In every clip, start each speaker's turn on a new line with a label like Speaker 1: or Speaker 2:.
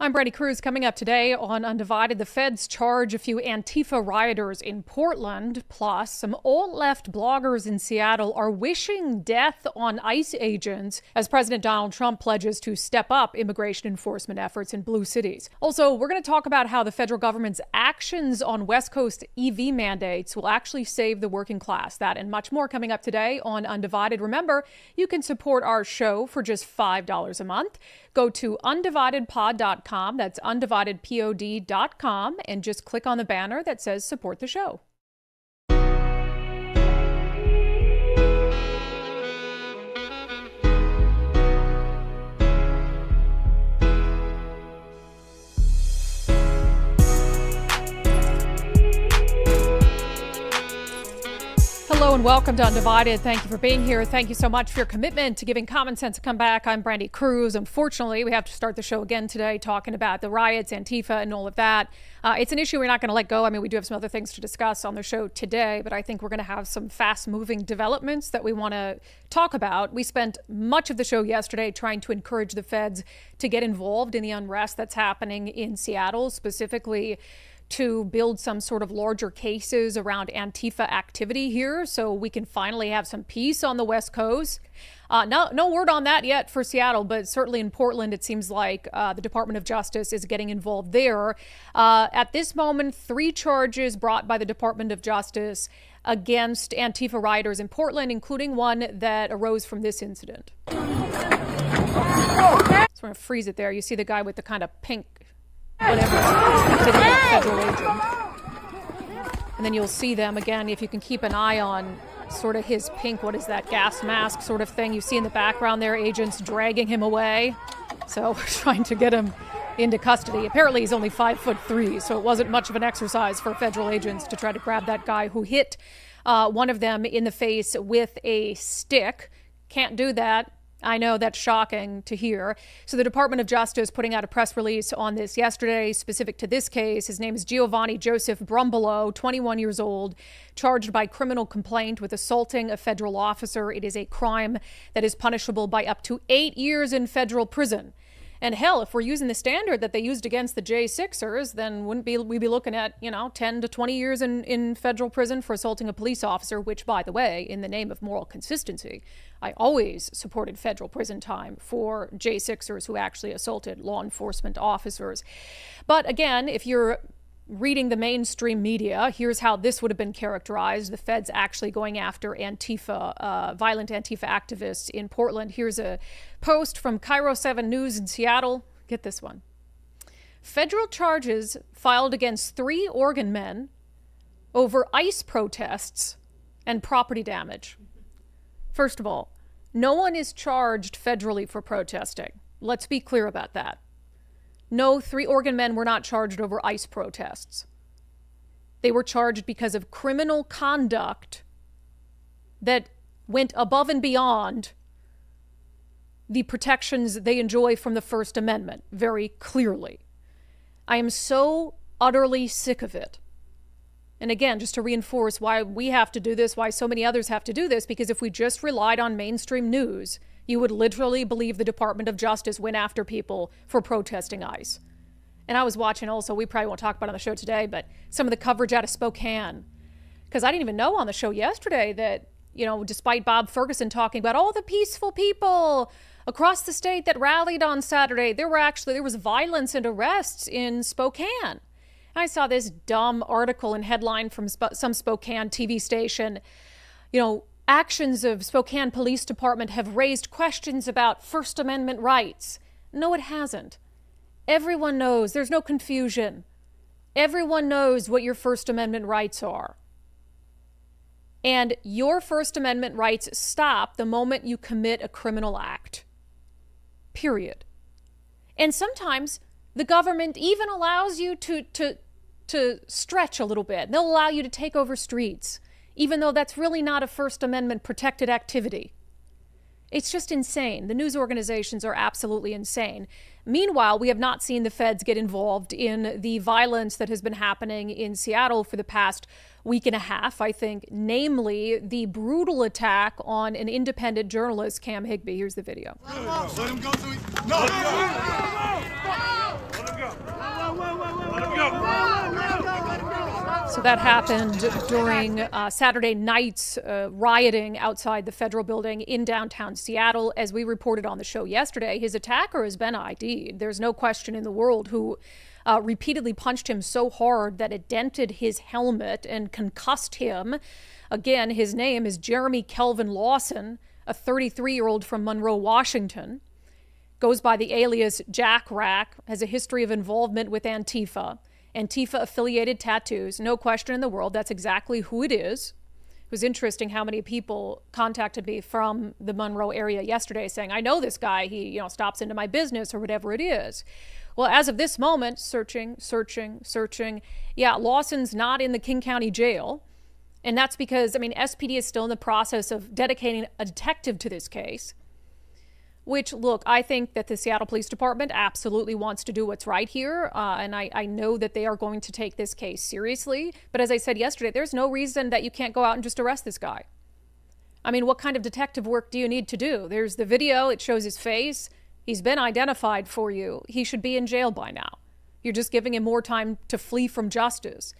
Speaker 1: I'm Brandi Kruse. Coming up today on Undivided, the feds charge a few Antifa rioters in Portland, plus some alt-left bloggers in Seattle are wishing death on ICE agents as President Donald Trump pledges to step up immigration enforcement efforts in blue cities. Also, we're going to talk about how the federal government's actions on West Coast EV mandates will actually save the working class. That and much more coming up today on Undivided. Remember, you can support our show for just $5 a month. Go to undividedpod.com. That's undividedpod.com, and just click on the banner that says support the show. Hello and welcome to Undivided. Thank you for being here. Thank you so much for your commitment to giving common sense a comeback. I'm Brandi Kruse. Unfortunately, we have to start the show again today talking about the riots, Antifa, and all of that. It's an issue we're not going to let go. I mean, we do have some other things to discuss on the show today, but I think we're going to have some fast-moving developments that we want to talk about. We spent much of the show yesterday trying to encourage the feds to get involved in the unrest that's happening in Seattle, specifically to build some sort of larger cases around Antifa activity here so we can finally have some peace on the West Coast. No word on that yet for Seattle, but certainly in Portland, it seems like the Department of Justice is getting involved there. At this moment, 3 charges brought by the Department of Justice against Antifa rioters in Portland, including one that arose from this incident. Just want to freeze it there. You see the guy with the kind of pink whatever, federal agent. And then you'll see them again, if you can keep an eye on sort of his pink, what is that, gas mask sort of thing. You see in the background there, agents dragging him away. So we're trying to get him into custody. Apparently he's only 5'3", so it wasn't much of an exercise for federal agents to try to grab that guy who hit one of them in the face with a stick. Can't do that. I know that's shocking to hear. So the Department of Justice putting out a press release on this yesterday, specific to this case. His name is Giovanni Joseph Brumbelow, 21 years old, charged by criminal complaint with assaulting a federal officer. It is a crime that is punishable by up to 8 years in federal prison. And hell, if we're using the standard that they used against the J6ers, then wouldn't we be looking at, 10 to 20 years in federal prison for assaulting a police officer, which, by the way, in the name of moral consistency, I always supported federal prison time for J6ers who actually assaulted law enforcement officers. But again, if you're reading the mainstream media, here's how this would have been characterized. The feds actually going after Antifa, violent Antifa activists in Portland. Here's a post from Cairo 7 News in Seattle. Get this one. Federal charges filed against 3 Oregon men over ICE protests and property damage. First of all, no one is charged federally for protesting. Let's be clear about that. No, 3 Oregon men were not charged over ICE protests. They were charged because of criminal conduct that went above and beyond the protections they enjoy from the First Amendment, very clearly. I am so utterly sick of it. And again, just to reinforce why we have to do this, why so many others have to do this, because if we just relied on mainstream news, you would literally believe the Department of Justice went after people for protesting ICE. And I was watching also, we probably won't talk about it on the show today, but some of the coverage out of Spokane. Because I didn't even know on the show yesterday that, despite Bob Ferguson talking about all the peaceful people across the state that rallied on Saturday, there was violence and arrests in Spokane. I saw this dumb article and headline from some Spokane TV station. Actions of Spokane Police Department have raised questions about First Amendment rights. No, it hasn't. Everyone knows. There's no confusion. Everyone knows what your First Amendment rights are. And your First Amendment rights stop the moment you commit a criminal act. Period. And sometimes the government even allows you to stretch a little bit. They'll allow you to take over streets, even though that's really not a First Amendment protected activity. It's just insane. The news organizations are absolutely insane. Meanwhile, we have not seen the feds get involved in the violence that has been happening in Seattle for the past week and a half, I think, namely the brutal attack on an independent journalist, Cam Higbee. Here's the video.
Speaker 2: Let him go. No!
Speaker 1: So that happened during Saturday night's rioting outside the federal building in downtown Seattle. As we reported on the show yesterday, his attacker has been ID'd. There's no question in the world who repeatedly punched him so hard that it dented his helmet and concussed him. Again, his name is Jeremy Kelvin Lawson, a 33-year-old from Monroe, Washington. Goes by the alias Jack Rack, has a history of involvement with Antifa. Antifa-affiliated tattoos, no question in the world, that's exactly who it is. It was interesting how many people contacted me from the Monroe area yesterday saying, I know this guy, he stops into my business or whatever it is. Well, as of this moment, searching. Yeah, Lawson's not in the King County Jail. And that's because, SPD is still in the process of dedicating a detective to this case. Which, look, I think that the Seattle Police Department absolutely wants to do what's right here. And I know that they are going to take this case seriously. But as I said yesterday, there's no reason that you can't go out and just arrest this guy. What kind of detective work do you need to do? There's the video. It shows his face. He's been identified for you. He should be in jail by now. You're just giving him more time to flee from justice.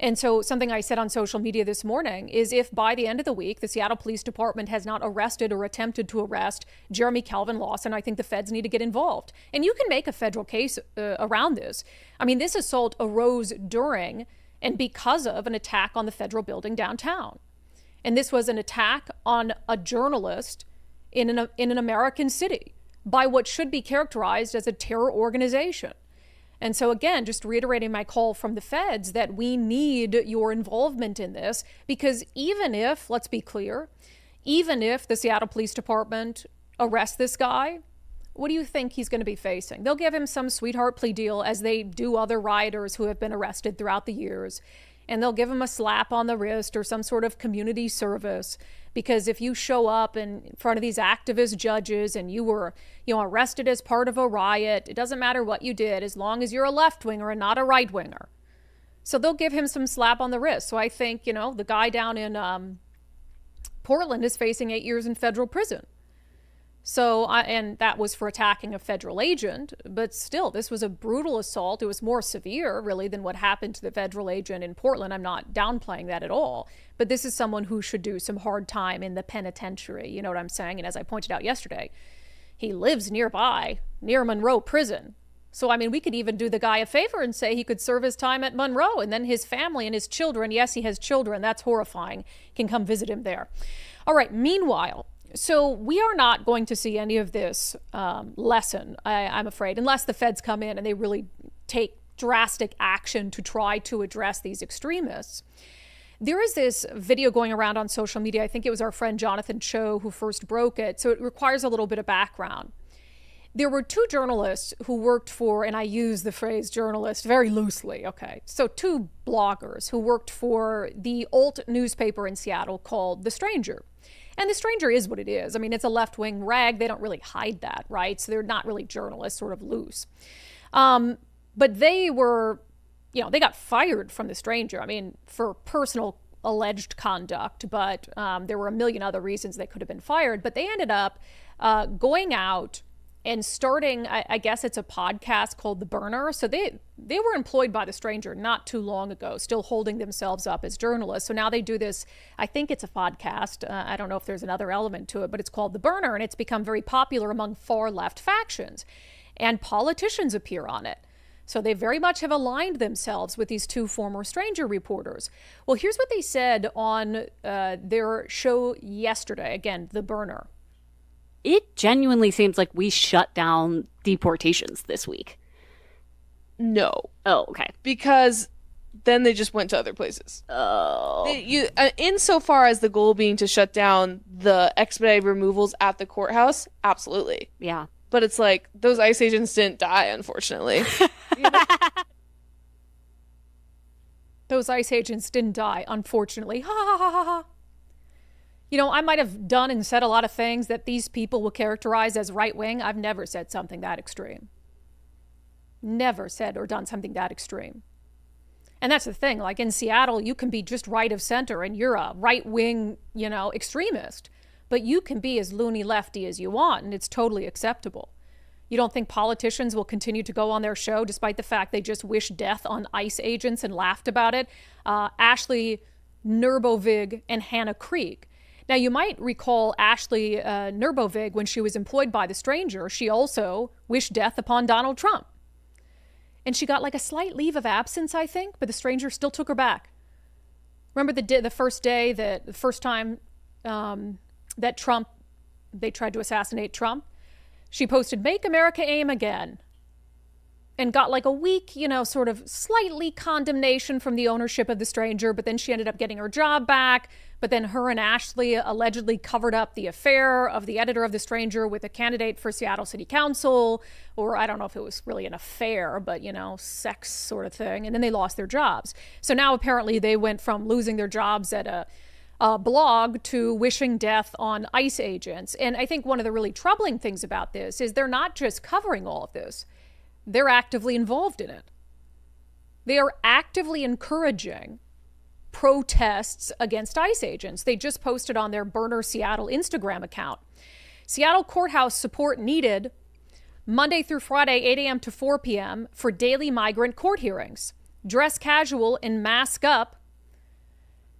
Speaker 1: And so something I said on social media this morning is if by the end of the week, the Seattle Police Department has not arrested or attempted to arrest Jeremy Kelvin Lawson, I think the feds need to get involved. And you can make a federal case around this. This assault arose during and because of an attack on the federal building downtown. And this was an attack on a journalist in an American city by what should be characterized as a terror organization. And so again, just reiterating my call from the feds that we need your involvement in this, because even if, let's be clear, even if the Seattle Police Department arrests this guy, what do you think he's going to be facing? They'll give him some sweetheart plea deal as they do other rioters who have been arrested throughout the years. And they'll give him a slap on the wrist or some sort of community service. Because if you show up in front of these activist judges and you were, arrested as part of a riot, it doesn't matter what you did as long as you're a left-winger and not a right-winger. So they'll give him some slap on the wrist. So I think, the guy down in Portland is facing 8 years in federal prison. So, and that was for attacking a federal agent, but still, this was a brutal assault. It was more severe, really, than what happened to the federal agent in Portland. I'm not downplaying that at all, but this is someone who should do some hard time in the penitentiary. You know what I'm saying? And as I pointed out yesterday, he lives nearby, near Monroe Prison. So, we could even do the guy a favor and say he could serve his time at Monroe, and then his family and his children, yes, he has children, that's horrifying, can come visit him there. All right, meanwhile, so we are not going to see any of this lessen, I'm afraid, unless the feds come in and they really take drastic action to try to address these extremists. There is this video going around on social media. I think it was our friend Jonathan Cho who first broke it, so it requires a little bit of background. There were two journalists who worked for, and I use the phrase journalist very loosely, okay, so two bloggers who worked for the alt newspaper in Seattle called The Stranger. And The Stranger is what it is. It's a left-wing rag. They don't really hide that, right? So they're not really journalists, sort of loose. But they were, they got fired from The Stranger, for personal alleged conduct. But there were a million other reasons they could have been fired. But they ended up going out and starting, I guess it's a podcast called The Burner. So they were employed by The Stranger not too long ago, still holding themselves up as journalists. So now they do this, I think it's a podcast. I don't know if there's another element to it, but it's called The Burner, and it's become very popular among far left factions. And politicians appear on it. So they very much have aligned themselves with these two former Stranger reporters. Well, here's what they said on their show yesterday. Again, The Burner.
Speaker 2: It genuinely seems like we shut down deportations this week.
Speaker 3: No.
Speaker 2: Oh, okay.
Speaker 3: Because then they just went to other places.
Speaker 2: Oh.
Speaker 3: Insofar as the goal being to shut down the expedited removals at the courthouse, absolutely.
Speaker 2: Yeah.
Speaker 3: But it's like, those ICE agents didn't die, unfortunately.
Speaker 1: Those ICE agents didn't die, unfortunately. Ha ha ha ha ha. I might have done and said a lot of things that these people will characterize as right-wing. I've never said something that extreme. Never said or done something that extreme. And that's the thing. Like in Seattle, you can be just right of center and you're a right-wing, extremist. But you can be as loony lefty as you want, and it's totally acceptable. You don't think politicians will continue to go on their show despite the fact they just wished death on ICE agents and laughed about it? Ashley Nurbovig and Hannah Krieg. Now, you might recall Ashley Nurbovig, when she was employed by The Stranger, she also wished death upon Donald Trump. And she got like a slight leave of absence, I think, but The Stranger still took her back. Remember the first time that they tried to assassinate Trump? She posted, "Make America Aim Again," and got like a week, sort of slightly condemnation from the ownership of The Stranger, but then she ended up getting her job back. But then her and Ashley allegedly covered up the affair of the editor of The Stranger with a candidate for Seattle City Council, or I don't know if it was really an affair, but, sex sort of thing. And then they lost their jobs. So now apparently they went from losing their jobs at a blog to wishing death on ICE agents. And I think one of the really troubling things about this is they're not just covering all of this. They're actively involved in it. They are actively encouraging protests against ICE agents. They just posted on their Burner Seattle Instagram account. Seattle courthouse support needed Monday through Friday, 8 a.m. to 4 p.m. for daily migrant court hearings. Dress casual and mask up.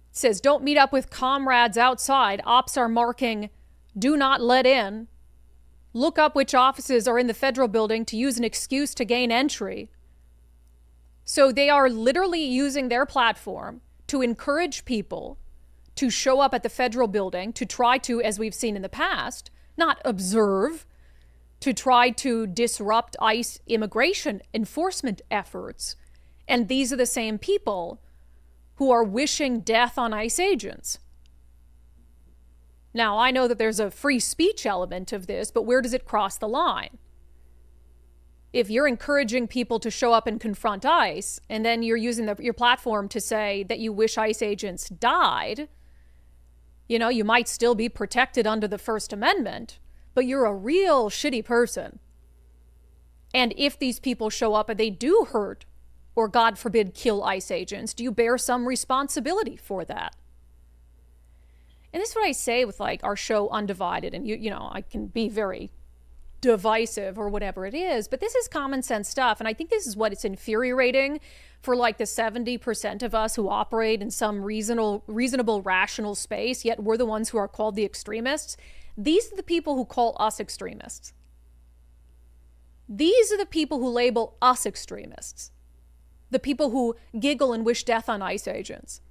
Speaker 1: It says, don't meet up with comrades outside. Ops are marking, do not let in. Look up which offices are in the federal building to use an excuse to gain entry. So they are literally using their platform to encourage people to show up at the federal building, to try to, as we've seen in the past, not observe, to try to disrupt ICE immigration enforcement efforts. And these are the same people who are wishing death on ICE agents. Now, I know that there's a free speech element of this, but where does it cross the line? If you're encouraging people to show up and confront ICE, and then you're using your platform to say that you wish ICE agents died, you might still be protected under the First Amendment, but you're a real shitty person. And if these people show up and they do hurt, or God forbid, kill ICE agents, do you bear some responsibility for that? And this is what I say with our show unDivided, and I can be very divisive or whatever it is, but this is common sense stuff. And I think this is what it's infuriating for the 70% of us who operate in some reasonable, rational space, yet we're the ones who are called the extremists. These are the people who call us extremists. These are the people who label us extremists. The people who giggle and wish death on ICE agents.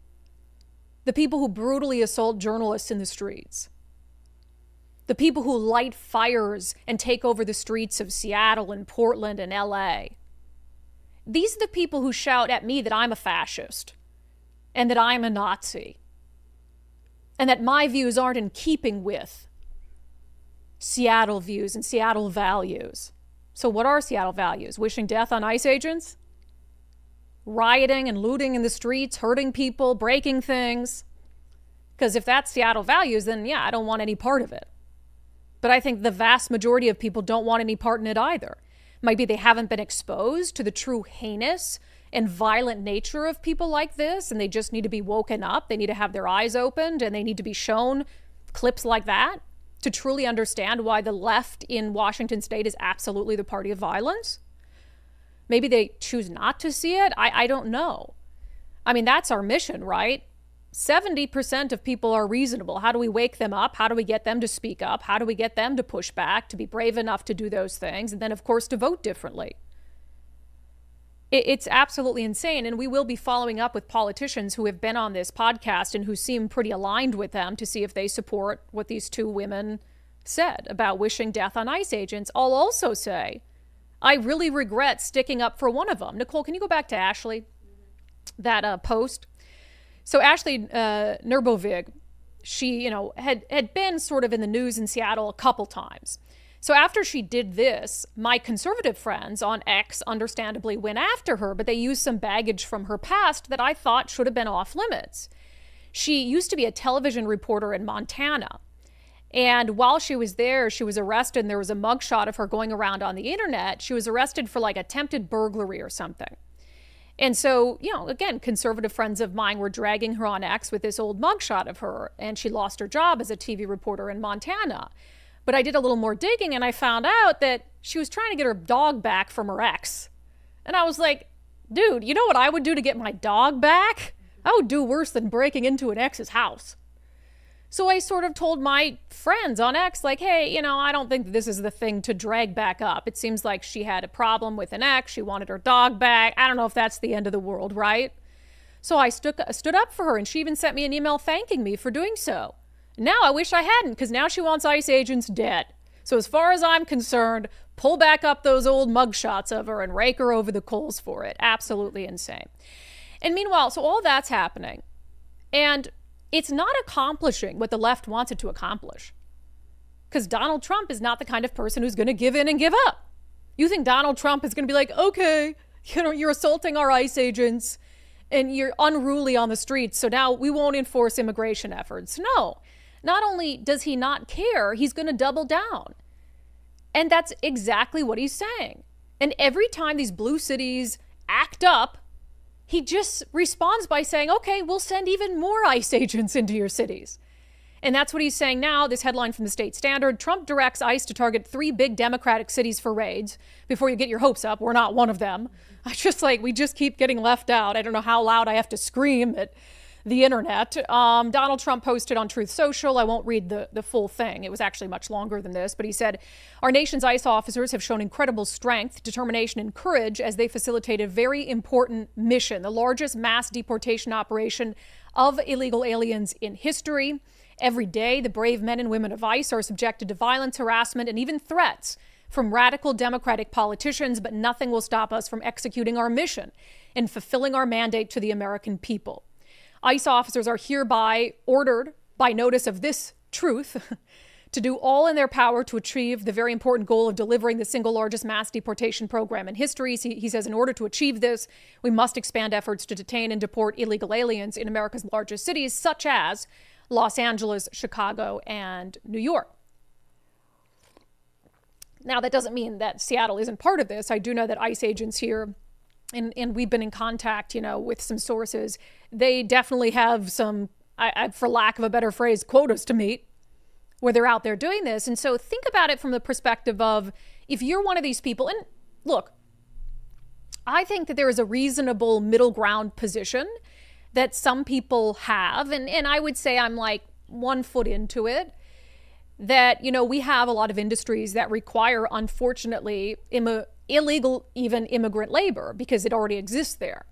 Speaker 1: The people who brutally assault journalists in the streets. The people who light fires and take over the streets of Seattle and Portland and LA. These are the people who shout at me that I'm a fascist and that I'm a Nazi and that my views aren't in keeping with Seattle views and Seattle values. So what are Seattle values? Wishing death on ICE agents? Rioting and looting in the streets, hurting people, breaking things? Because if that's Seattle values, then yeah, I don't want any part of it. But I think the vast majority of people don't want any part in it either. Maybe they haven't been exposed to the true heinous and violent nature of people like this, and they just need to be woken up. They need to have their eyes opened, and they need to be shown clips like that to truly understand why the left in Washington state is absolutely the party of violence. Maybe they choose not to see it. I don't know. I mean, that's our mission, right? 70% of people are reasonable. How do we wake them up? How do we get them to speak up? How do we get them to push back, to be brave enough to do those things? And then, of course, to vote differently. It's absolutely insane. And we will be following up with politicians who have been on this podcast and who seem pretty aligned with them to see if they support what these two women said about wishing death on ICE agents. I'll also say, I really regret sticking up for one of them. Nicole, can you go back to Ashley? That post? So Ashley Nurbovig, she, had been sort of in the news in Seattle a couple times. So after she did this, my conservative friends on X understandably went after her, but they used some baggage from her past that I thought should have been off limits. She used to be a television reporter in Montana. And while she was there, she was arrested, and there was a mugshot of her going around on the internet. She was arrested for attempted burglary or something. And so, again, conservative friends of mine were dragging her on X with this old mugshot of her, and she lost her job as a TV reporter in Montana. But I did a little more digging and I found out that she was trying to get her dog back from her ex. And I was like, dude, you know what I would do to get my dog back? I would do worse than breaking into an ex's house. So I sort of told my friends on X, like, hey, I don't think this is the thing to drag back up. It seems like she had a problem with an ex. She wanted her dog back. I don't know if that's the end of the world, right? So I stood up for her, and she even sent me an email thanking me for doing so. Now I wish I hadn't, because now she wants ICE agents dead. So as far as I'm concerned, pull back up those old mugshots of her and rake her over the coals for it. Absolutely insane. And meanwhile, so all that's happening. And it's not accomplishing what the left wants it to accomplish. Because Donald Trump is not the kind of person who's going to give in and give up. You think Donald Trump is going to be like, okay, you're assaulting our ICE agents and you're unruly on the streets, so now we won't enforce immigration efforts. No, not only does he not care, he's going to double down. And that's exactly what he's saying. And every time these blue cities act up, he just responds by saying, okay, we'll send even more ICE agents into your cities. And that's what he's saying now. This headline from the State Standard: Trump directs ICE to target 3 big Democratic cities for raids. Before you get your hopes up, we're not one of them. We just keep getting left out. I don't know how loud I have to scream at the internet. Donald Trump posted on Truth Social. I won't read the full thing. It was actually much longer than this, but he said, our nation's ICE officers have shown incredible strength, determination, and courage as they facilitate a very important mission, the largest mass deportation operation of illegal aliens in history. Every day, the brave men and women of ICE are subjected to violence, harassment, and even threats from radical Democratic politicians, but nothing will stop us from executing our mission and fulfilling our mandate to the American people. ICE officers are hereby ordered, by notice of this truth, to do all in their power to achieve the very important goal of delivering the single largest mass deportation program in history. He says, in order to achieve this, we must expand efforts to detain and deport illegal aliens in America's largest cities, such as Los Angeles, Chicago, and New York. Now, that doesn't mean that Seattle isn't part of this. I do know that ICE agents here, and we've been in contact, with some sources. They definitely have some, for lack of a better phrase, quotas to meet where they're out there doing this. And so think about it from the perspective of, if you're one of these people, and look, I think that there is a reasonable middle ground position that some people have. And I would say I'm like 1 foot into it, that, we have a lot of industries that require, unfortunately, illegal, even immigrant labor, because it already exists there.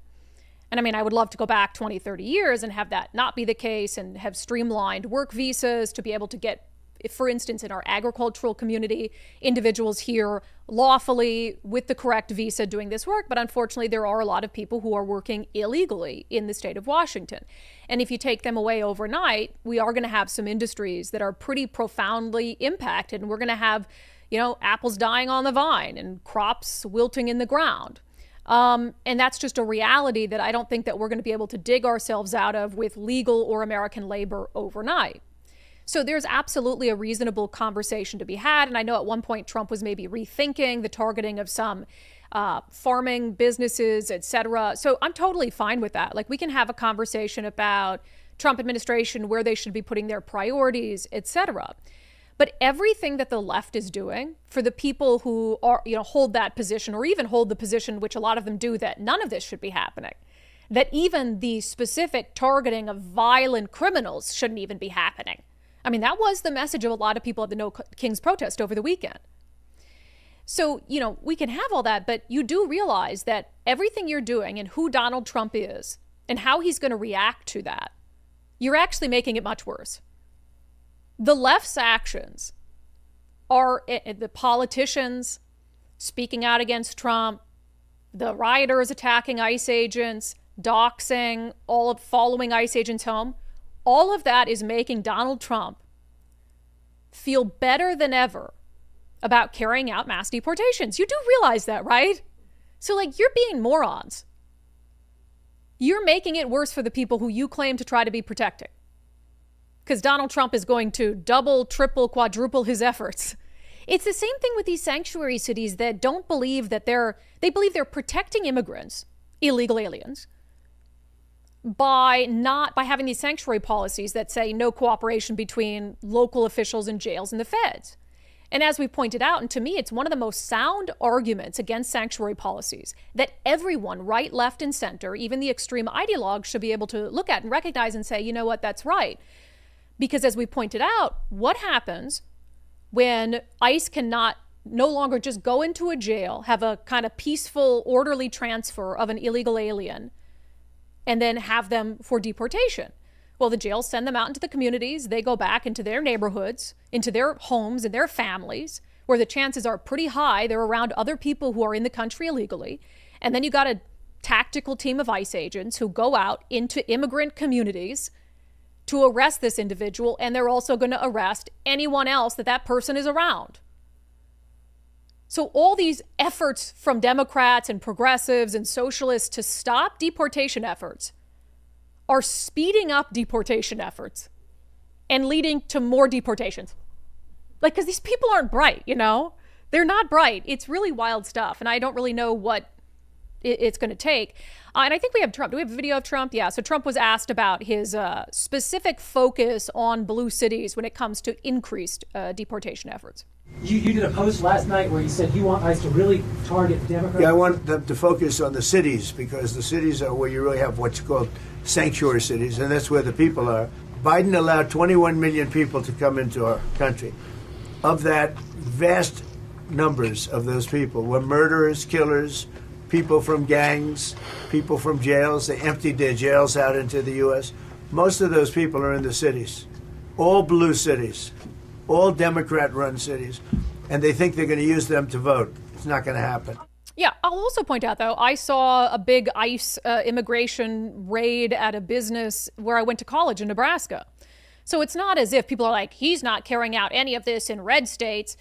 Speaker 1: And I would love to go back 20, 30 years and have that not be the case and have streamlined work visas to be able to get, for instance, in our agricultural community, individuals here lawfully with the correct visa doing this work. But unfortunately, there are a lot of people who are working illegally in the state of Washington. And if you take them away overnight, we are going to have some industries that are pretty profoundly impacted. And we're going to have, apples dying on the vine and crops wilting in the ground. And that's just a reality that I don't think that we're going to be able to dig ourselves out of with legal or American labor overnight. So there's absolutely a reasonable conversation to be had. And I know at one point Trump was maybe rethinking the targeting of some farming businesses, et cetera. So I'm totally fine with that. We can have a conversation about Trump administration, where they should be putting their priorities, et cetera. But everything that the left is doing for the people who are, hold that position, or even hold the position, which a lot of them do, that none of this should be happening, that even the specific targeting of violent criminals shouldn't even be happening. That was the message of a lot of people at the No Kings protest over the weekend. So, we can have all that, but you do realize that everything you're doing and who Donald Trump is and how he's going to react to that, you're actually making it much worse. The left's actions are the politicians speaking out against Trump, the rioters attacking ICE agents, doxing, all of following ICE agents home. All of that is making Donald Trump feel better than ever about carrying out mass deportations. You do realize that, right? So you're being morons. You're making it worse for the people who you claim to try to be protecting. Because Donald Trump is going to double, triple, quadruple his efforts. It's the same thing with these sanctuary cities that don't believe that they believe they're protecting immigrants, illegal aliens, by having these sanctuary policies that say no cooperation between local officials and jails and the feds. And as we pointed out, and to me, it's one of the most sound arguments against sanctuary policies that everyone, right, left, and center, even the extreme ideologues, should be able to look at and recognize and say, you know what, that's right. Because as we pointed out, what happens when ICE cannot no longer just go into a jail, have a kind of peaceful, orderly transfer of an illegal alien, and then have them for deportation? Well, the jails send them out into the communities. They go back into their neighborhoods, into their homes and their families, where the chances are pretty high they're around other people who are in the country illegally. And then you got a tactical team of ICE agents who go out into immigrant communities to arrest this individual, and they're also going to arrest anyone else that person is around. So all these efforts from Democrats and progressives and socialists to stop deportation efforts are speeding up deportation efforts and leading to more deportations. Like, because these people aren't bright, you know? They're not bright. It's really wild stuff. And I don't really know what it's going to take. And I think we have Trump. Do we have a video of Trump? Yeah. So Trump was asked about his specific focus on blue cities when it comes to increased deportation efforts.
Speaker 4: You did a post last night where you said you want ICE to really target Democrats.
Speaker 5: Yeah, I want them to focus on the cities, because the cities are where you really have what's called sanctuary cities, and that's where the people are. Biden allowed 21 million people to come into our country. Of that, vast numbers of those people were murderers, killers, people from gangs, people from jails. They emptied their jails out into the U.S. Most of those people are in the cities, all blue cities, all Democrat-run cities, and they think they're going to use them to vote. It's not going to happen.
Speaker 1: Yeah, I'll also point out, though, I saw a big ICE immigration raid at a business where I went to college in Nebraska. So it's not as if people are like, he's not carrying out any of this in red states.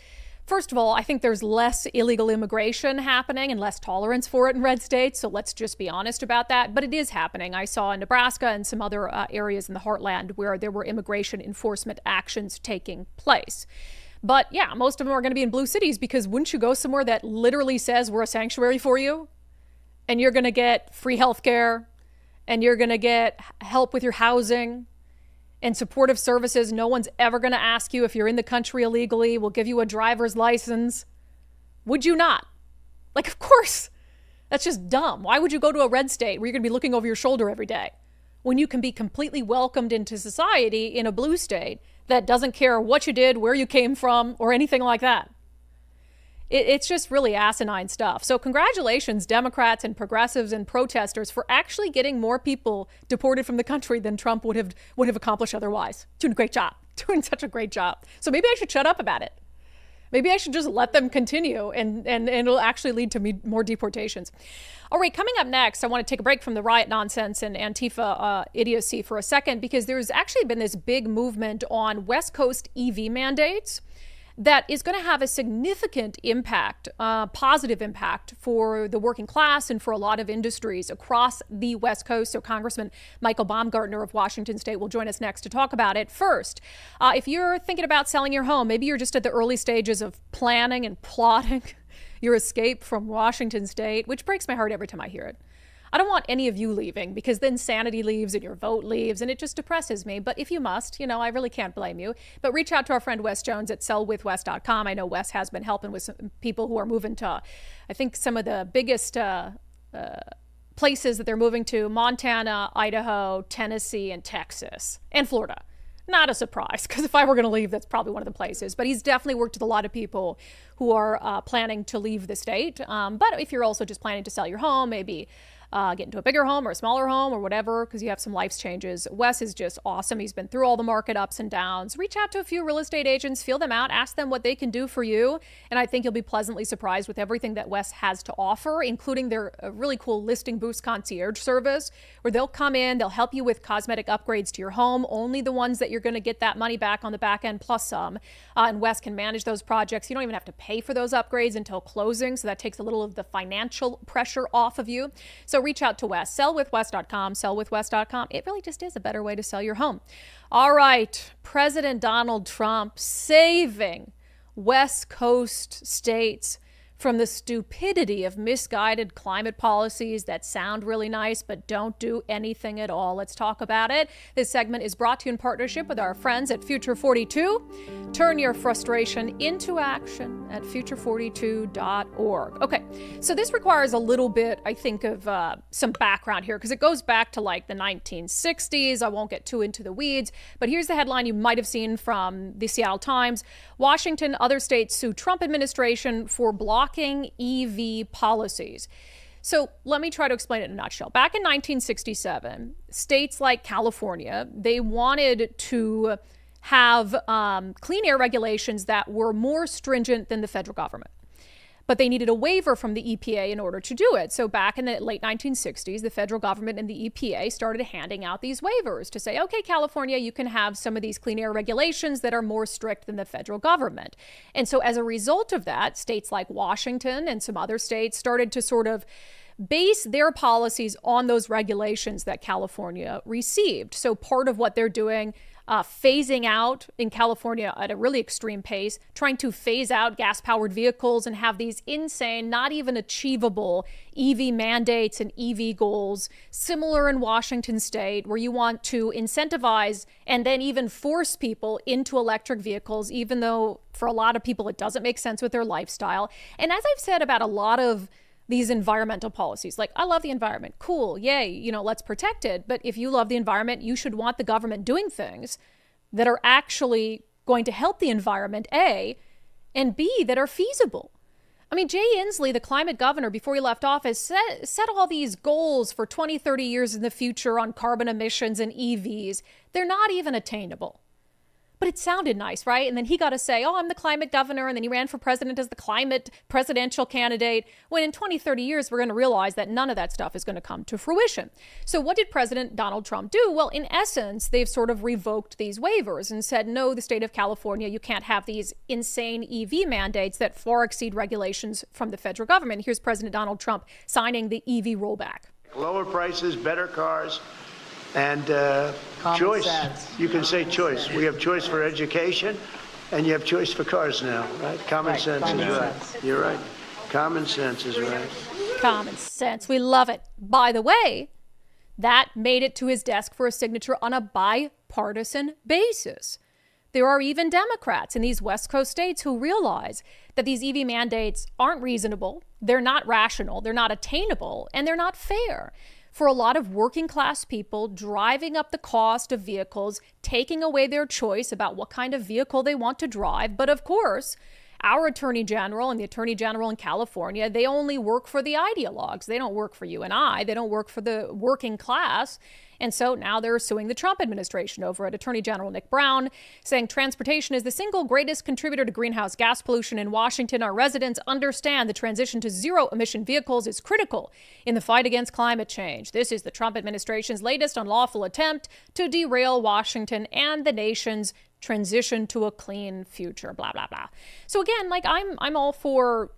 Speaker 1: First of all, I think there's less illegal immigration happening and less tolerance for it in red states. So let's just be honest about that. But it is happening. I saw in Nebraska and some other areas in the heartland where there were immigration enforcement actions taking place. But yeah, most of them are going to be in blue cities, because wouldn't you go somewhere that literally says we're a sanctuary for you, and you're going to get free health care, and you're going to get help with your housing and supportive services? No one's ever going to ask you if you're in the country illegally. We'll give you a driver's license. Would you not? Like, of course. That's just dumb. Why would you go to a red state where you're going to be looking over your shoulder every day when you can be completely welcomed into society in a blue state that doesn't care what you did, where you came from, or anything like that? It's just really asinine stuff. So congratulations, Democrats and progressives and protesters, for actually getting more people deported from the country than Trump would have accomplished otherwise. Doing a great job. Doing such a great job. So maybe I should shut up about it. Maybe I should just let them continue, and it'll actually lead to more deportations. All right, coming up next, I want to take a break from the riot nonsense and Antifa idiocy for a second, because there's actually been this big movement on West Coast EV mandates that is going to have a significant impact, positive impact for the working class and for a lot of industries across the West Coast. So Congressman Michael Baumgartner of Washington State will join us next to talk about it. First, if you're thinking about selling your home, maybe you're just at the early stages of planning and plotting your escape from Washington State, which breaks my heart every time I hear it. I don't want any of you leaving, because then sanity leaves and your vote leaves, and it just depresses me. But if you must, I really can't blame you. But reach out to our friend Wes Jones at sellwithwes.com. I know Wes has been helping with some people who are moving to, I think, some of the biggest places that they're moving to: Montana, Idaho, Tennessee, and Texas, and Florida. Not a surprise, because if I were going to leave, that's probably one of the places. But he's definitely worked with a lot of people who are planning to leave the state. But if you're also just planning to sell your home, maybe get into a bigger home or a smaller home or whatever, because you have some life changes, Wes is just awesome. He's been through all the market ups and downs. Reach out to a few real estate agents, feel them out, ask them what they can do for you. And I think you'll be pleasantly surprised with everything that Wes has to offer, including their really cool listing boost concierge service, where they'll come in, they'll help you with cosmetic upgrades to your home, only the ones that you're going to get that money back on the back end plus some. And Wes can manage those projects. You don't even have to pay for those upgrades until closing, so that takes a little of the financial pressure off of you. So reach out to Wes. Sellwithwes.com, sellwithwes.com. It really just is a better way to sell your home. All right, President Donald Trump saving West Coast states from the stupidity of misguided climate policies that sound really nice but don't do anything at all. Let's talk about it. This segment is brought to you in partnership with our friends at Future 42. Turn your frustration into action at future42.org. Okay, so this requires a little bit, I think, of some background here because it goes back to like the 1960s. I won't get too into the weeds, but here's the headline you might have seen from the Seattle Times. Washington, other states sue Trump administration for blocking EV policies. So let me try to explain it in a nutshell. Back in 1967, states like California, they wanted to have clean air regulations that were more stringent than the federal government. But they needed a waiver from the EPA in order to do it. So back in the late 1960s, the federal government and the EPA started handing out these waivers to say, okay, California, you can have some of these clean air regulations that are more strict than the federal government. And so as a result of that, states like Washington and some other states started to sort of base their policies on those regulations that California received. So part of what they're doing, phasing out in California at a really extreme pace, trying to phase out gas-powered vehicles and have these insane, not even achievable EV mandates and EV goals, similar in Washington state, where you want to incentivize and then even force people into electric vehicles, even though for a lot of people it doesn't make sense with their lifestyle. And as I've said about a lot of these environmental policies, like, I love the environment, cool, yay, let's protect it. But if you love the environment, you should want the government doing things that are actually going to help the environment, A, and B, that are feasible. I mean, Jay Inslee, the climate governor, before he left office, set all these goals for 20, 30 years in the future on carbon emissions and EVs. They're not even attainable. But it sounded nice, right? And then he got to say, oh, I'm the climate governor. And then he ran for president as the climate presidential candidate. When in 20, 30 years, we're going to realize that none of that stuff is going to come to fruition. So what did President Donald Trump do? Well, in essence, they've sort of revoked these waivers and said, no, the state of California, you can't have these insane EV mandates that far exceed regulations from the federal government. Here's President Donald Trump signing the EV rollback.
Speaker 5: Lower prices, better cars, and choice.
Speaker 4: Sense.
Speaker 5: You can say choice. We have choice for education, and you have choice for cars now, right? Common sense is right. You're right. Common sense is right.
Speaker 1: Common sense. We love it. By the way, that made it to his desk for a signature on a bipartisan basis. There are even Democrats in these West Coast states who realize that these EV mandates aren't reasonable, they're not rational, they're not attainable, and they're not fair. For a lot of working class people, driving up the cost of vehicles, taking away their choice about what kind of vehicle they want to drive. But of course, our attorney general and the attorney general in California, they only work for the ideologues. They don't work for you and I. They don't work for the working class. And so now they're suing the Trump administration over it. Attorney General Nick Brown saying transportation is the single greatest contributor to greenhouse gas pollution in Washington. Our residents understand the transition to zero-emission vehicles is critical in the fight against climate change. This is the Trump administration's latest unlawful attempt to derail Washington and the nation's transition to a clean future, blah, blah, blah. So again, like I'm all for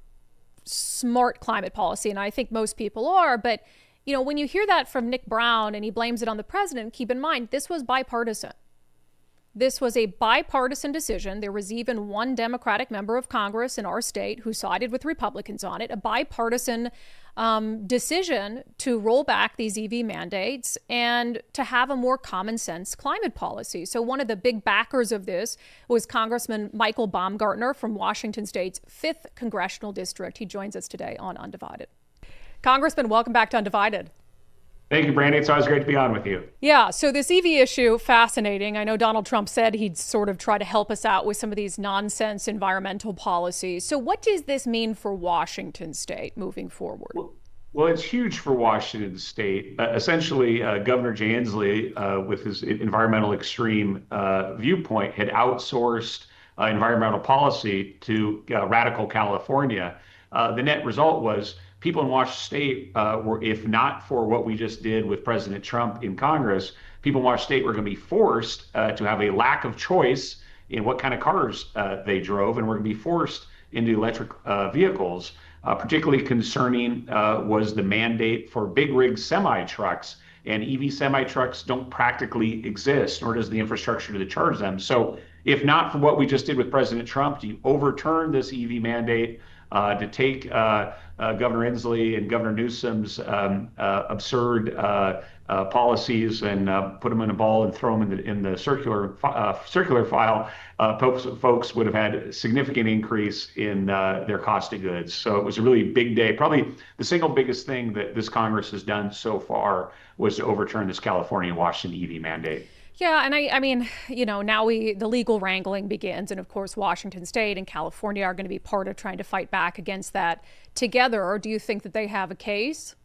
Speaker 1: smart climate policy, and I think most people are, but when you hear that from Nick Brown and he blames it on the president, keep in mind, this was bipartisan. This was a bipartisan decision. There was even one Democratic member of Congress in our state who sided with Republicans on it, a bipartisan decision to roll back these EV mandates and to have a more common sense climate policy. So one of the big backers of this was Congressman Michael Baumgartner from Washington State's 5th Congressional District. He joins us today on Undivided. Congressman, welcome back to Undivided.
Speaker 6: Thank you, Brandi. It's always great to be on with you.
Speaker 1: Yeah, so this EV issue, fascinating. I know Donald Trump said he'd sort of try to help us out with some of these nonsense environmental policies. So what does this mean for Washington State moving forward?
Speaker 6: Well, it's huge for Washington State. Essentially, Governor Jay Inslee, with his environmental extreme viewpoint, had outsourced environmental policy to radical California. The net result was people in Washington State were, if not for what we just did with President Trump in Congress, people in Washington State were going to be forced to have a lack of choice in what kind of cars they drove, and were going to be forced into electric vehicles. Particularly concerning was the mandate for big rig semi-trucks, and EV semi-trucks don't practically exist, nor does the infrastructure to charge them. So if not for what we just did with President Trump, to overturn this EV mandate, to take Governor Inslee and Governor Newsom's absurd policies and put them in a ball and throw them in the circular file, folks would have had a significant increase in their cost of goods. So it was a really big day. Probably the single biggest thing that this Congress has done so far was to overturn this California and Washington EV mandate.
Speaker 1: Yeah, and I mean, now the legal wrangling begins, and of course, Washington State and California are going to be part of trying to fight back against that together. Or do you think that they have a case?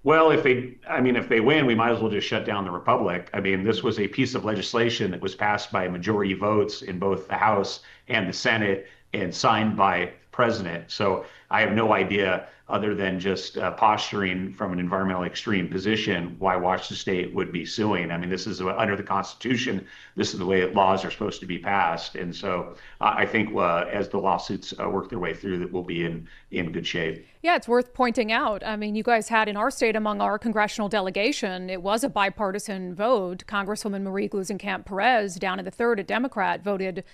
Speaker 6: Well, if they win, we might as well just shut down the Republic. I mean, this was a piece of legislation that was passed by majority votes in both the House and the Senate and signed by the president. So I have no idea, other than just posturing from an environmentally extreme position, why Washington State would be suing. I mean, this is under the Constitution. This is the way that laws are supposed to be passed. And so I think as the lawsuits work their way through, that we'll be in good shape.
Speaker 1: Yeah, it's worth pointing out. I mean, you guys had in our state, among our congressional delegation, it was a bipartisan vote. Congresswoman Marie Gluesenkamp-Perez, down in the 3rd, a Democrat, voted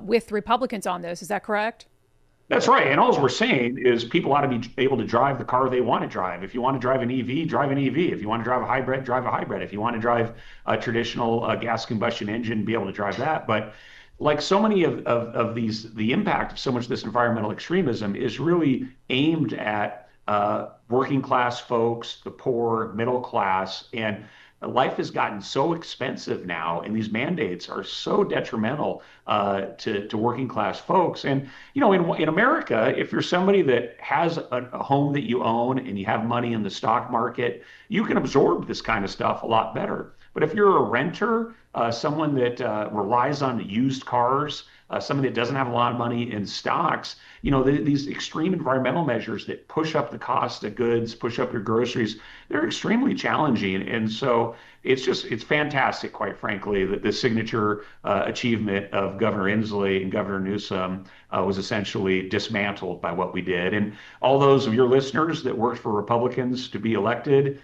Speaker 1: with Republicans on this. Is that correct?
Speaker 6: That's right. And all we're saying is people ought to be able to drive the car they want to drive. If you want to drive an EV, drive an EV. If you want to drive a hybrid, drive a hybrid. If you want to drive a traditional gas combustion engine, be able to drive that. But like so many of these, the impact of so much of this environmental extremism is really aimed at working class folks, the poor, middle class, and life has gotten so expensive now, and these mandates are so detrimental to working class folks. And in America, if you're somebody that has a home that you own and you have money in the stock market, you can absorb this kind of stuff a lot better. But if you're a renter, someone that relies on used cars, somebody that doesn't have a lot of money in stocks, these extreme environmental measures that push up the cost of goods, push up your groceries, they're extremely challenging. And so it's fantastic, quite frankly, that the signature achievement of Governor Inslee and Governor Newsom was essentially dismantled by what we did. And all those of your listeners that worked for Republicans to be elected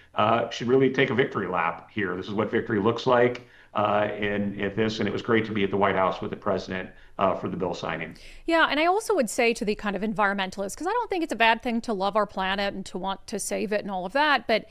Speaker 6: should really take a victory lap here. This is what victory looks like. And it was great to be at the White House with the president for the bill signing. Yeah,
Speaker 1: and I also would say to the kind of environmentalists, because I don't think it's a bad thing to love our planet and to want to save it and all of that, but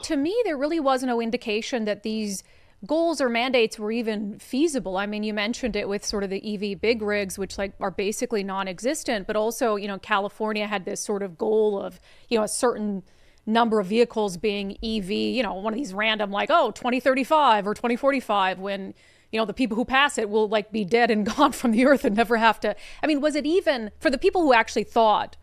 Speaker 1: to me, there really was no indication that these goals or mandates were even feasible. I mean, you mentioned it with sort of the EV big rigs, which are basically non-existent, but also, California had this sort of goal of, a certain number of vehicles being EV, one of these random 2035 or 2045 when, the people who pass it will be dead and gone from the earth and never have to. I mean, was it even for the people who actually thought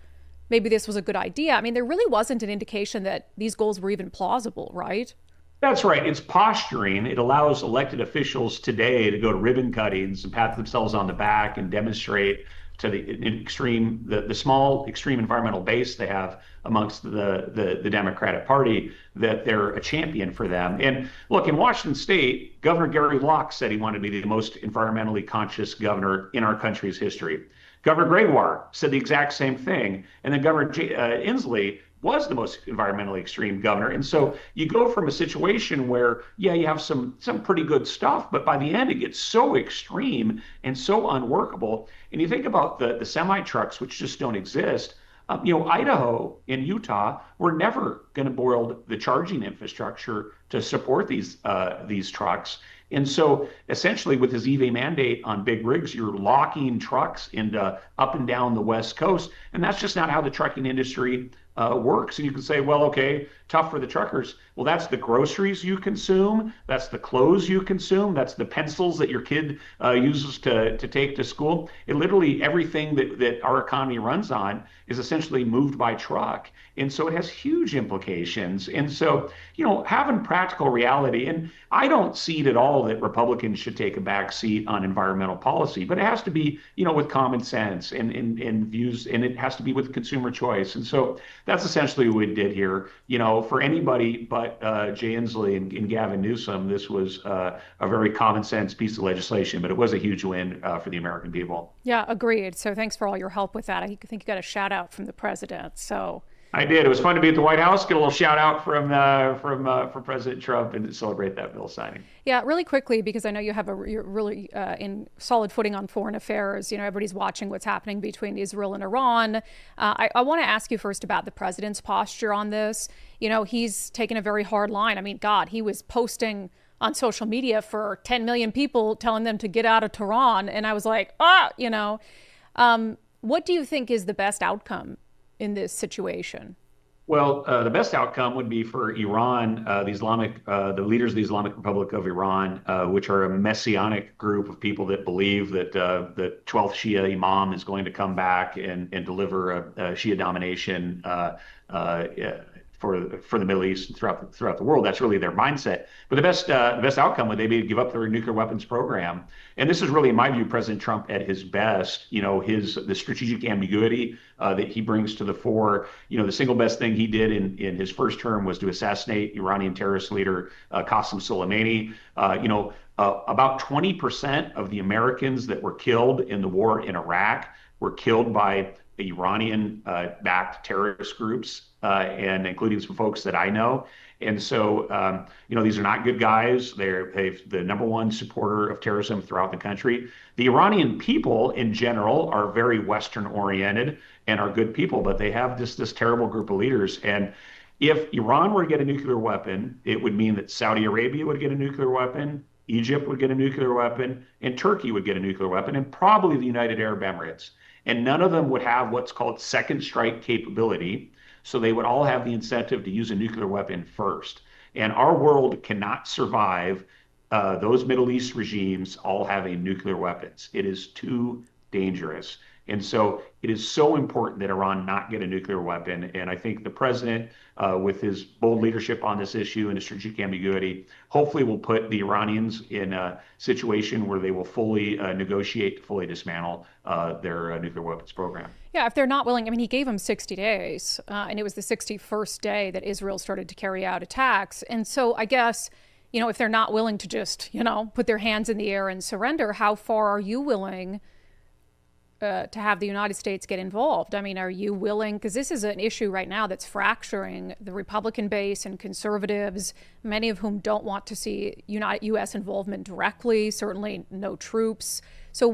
Speaker 1: maybe this was a good idea? I mean, there really wasn't an indication that these goals were even plausible, right?
Speaker 6: That's right. It's posturing. It allows elected officials today to go to ribbon cuttings and pat themselves on the back and demonstrate to the small extreme environmental base they have amongst the Democratic Party that they're a champion for them. And look, in Washington State, Governor Gary Locke said he wanted to be the most environmentally conscious governor in our country's history. Governor Gregoire said the exact same thing. And then Governor Inslee was the most environmentally extreme governor. And so you go from a situation where, you have some pretty good stuff, but by the end it gets so extreme and so unworkable. And you think about the semi-trucks, which just don't exist. Idaho and Utah were never going to build the charging infrastructure to support these trucks. And so essentially with this EV mandate on big rigs, you're locking trucks into up and down the West Coast. And that's just not how the trucking industry works. And you can say, well, okay, tough for the truckers. Well, that's the groceries you consume. That's the clothes you consume. That's the pencils that your kid uses to take to school. It literally everything that our economy runs on is essentially moved by truck. And so it has huge implications. And so, having practical reality, and I don't see it at all that Republicans should take a back seat on environmental policy, but it has to be, with common sense and views, and it has to be with consumer choice. And so that's essentially what we did here. For anybody but Jay Inslee and Gavin Newsom, this was a very common sense piece of legislation, but it was a huge win for the American people.
Speaker 1: Yeah, agreed. So thanks for all your help with that. I think you got a shout out from the president. So
Speaker 6: I did. It was fun to be at the White House. Get a little shout out from President Trump and celebrate that bill signing.
Speaker 1: Yeah, really quickly, because I know you're really in solid footing on foreign affairs. You know, everybody's watching what's happening between Israel and Iran. I want to ask you first about the president's posture on this. You know, he's taken a very hard line. I mean, God, he was posting on social media for 10 million people telling them to get out of Tehran. And I was like, you know, what do you think is the best outcome in this situation?
Speaker 6: Well, the best outcome would be for Iran, the leaders of the Islamic Republic of Iran, which are a messianic group of people that believe that the 12th Shia Imam is going to come back and deliver a Shia domination for the Middle East and throughout the world. That's really their mindset. But the best outcome would they be to give up their nuclear weapons program. And this is really, in my view, President Trump at his best. You know, the strategic ambiguity that he brings to the fore. You know, the single best thing he did in his first term was to assassinate Iranian terrorist leader Qasem Soleimani. About 20% of the Americans that were killed in the war in Iraq were killed by Iranian-backed terrorist groups, and including some folks that I know. And so, these are not good guys. They're the number one supporter of terrorism throughout the country. The Iranian people in general are very Western-oriented and are good people, but they have this terrible group of leaders. And if Iran were to get a nuclear weapon, it would mean that Saudi Arabia would get a nuclear weapon, Egypt would get a nuclear weapon, and Turkey would get a nuclear weapon, and probably the United Arab Emirates. And none of them would have what's called second strike capability. So they would all have the incentive to use a nuclear weapon first. And our world cannot survive those Middle East regimes all having nuclear weapons. It is too dangerous. And so it is so important that Iran not get a nuclear weapon. And I think the president, with his bold leadership on this issue and the strategic ambiguity, hopefully will put the Iranians in a situation where they will fully negotiate to fully dismantle their nuclear weapons program.
Speaker 1: Yeah, if they're not willing, I mean, he gave them 60 days, and it was the 61st day that Israel started to carry out attacks. And so I guess, you know, if they're not willing to just, put their hands in the air and surrender, how far are you willing to have the United States get involved? I mean, are you willing, because this is an issue right now that's fracturing the Republican base and conservatives, many of whom don't want to see U.S. involvement directly, certainly no troops. So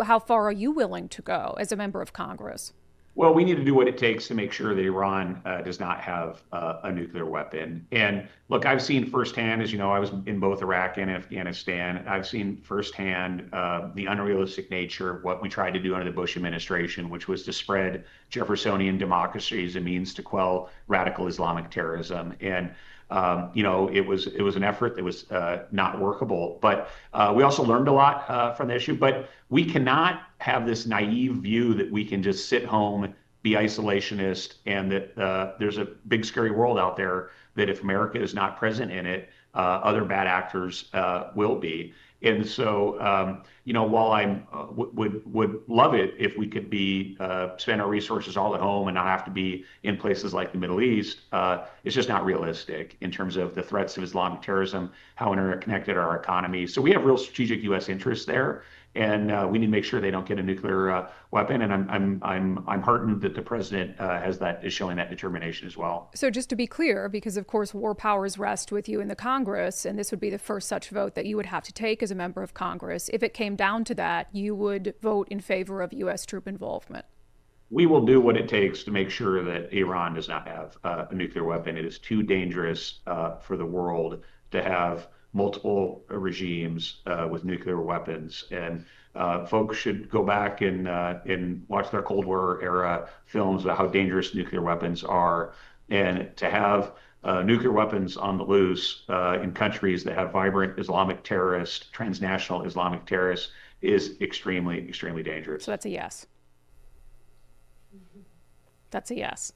Speaker 1: how far are you willing to go as a member of Congress?
Speaker 6: Well, we need to do what it takes to make sure that Iran does not have a nuclear weapon. And look, I've seen firsthand, as you know, I was in both Iraq and Afghanistan. I've seen firsthand the unrealistic nature of what we tried to do under the Bush administration, which was to spread Jeffersonian democracy as a means to quell radical Islamic terrorism. And it was an effort that was not workable. But we also learned a lot from the issue. But we cannot have this naive view that we can just sit home, be isolationist, and that there's a big scary world out there that if America is not present in it, other bad actors will be. And so, while I would love it if we could spend our resources all at home and not have to be in places like the Middle East, it's just not realistic in terms of the threats of Islamic terrorism, how interconnected our economy. So we have real strategic U.S. interests there, and we need to make sure they don't get a nuclear weapon. And I'm heartened that the president is showing that determination as well.
Speaker 1: So just to be clear, because of course war powers rest with you in the Congress, and this would be the first such vote that you would have to take as a member of Congress. If it came down to that, you would vote in favor of U.S. troop involvement.
Speaker 6: We will do what it takes to make sure that Iran does not have a nuclear weapon. It is too dangerous for the world to have multiple regimes with nuclear weapons. And folks should go back and watch their Cold War era films about how dangerous nuclear weapons are. And to have nuclear weapons on the loose in countries that have vibrant Islamic terrorists, transnational Islamic terrorists, is extremely, extremely dangerous.
Speaker 1: So that's a yes. That's a yes,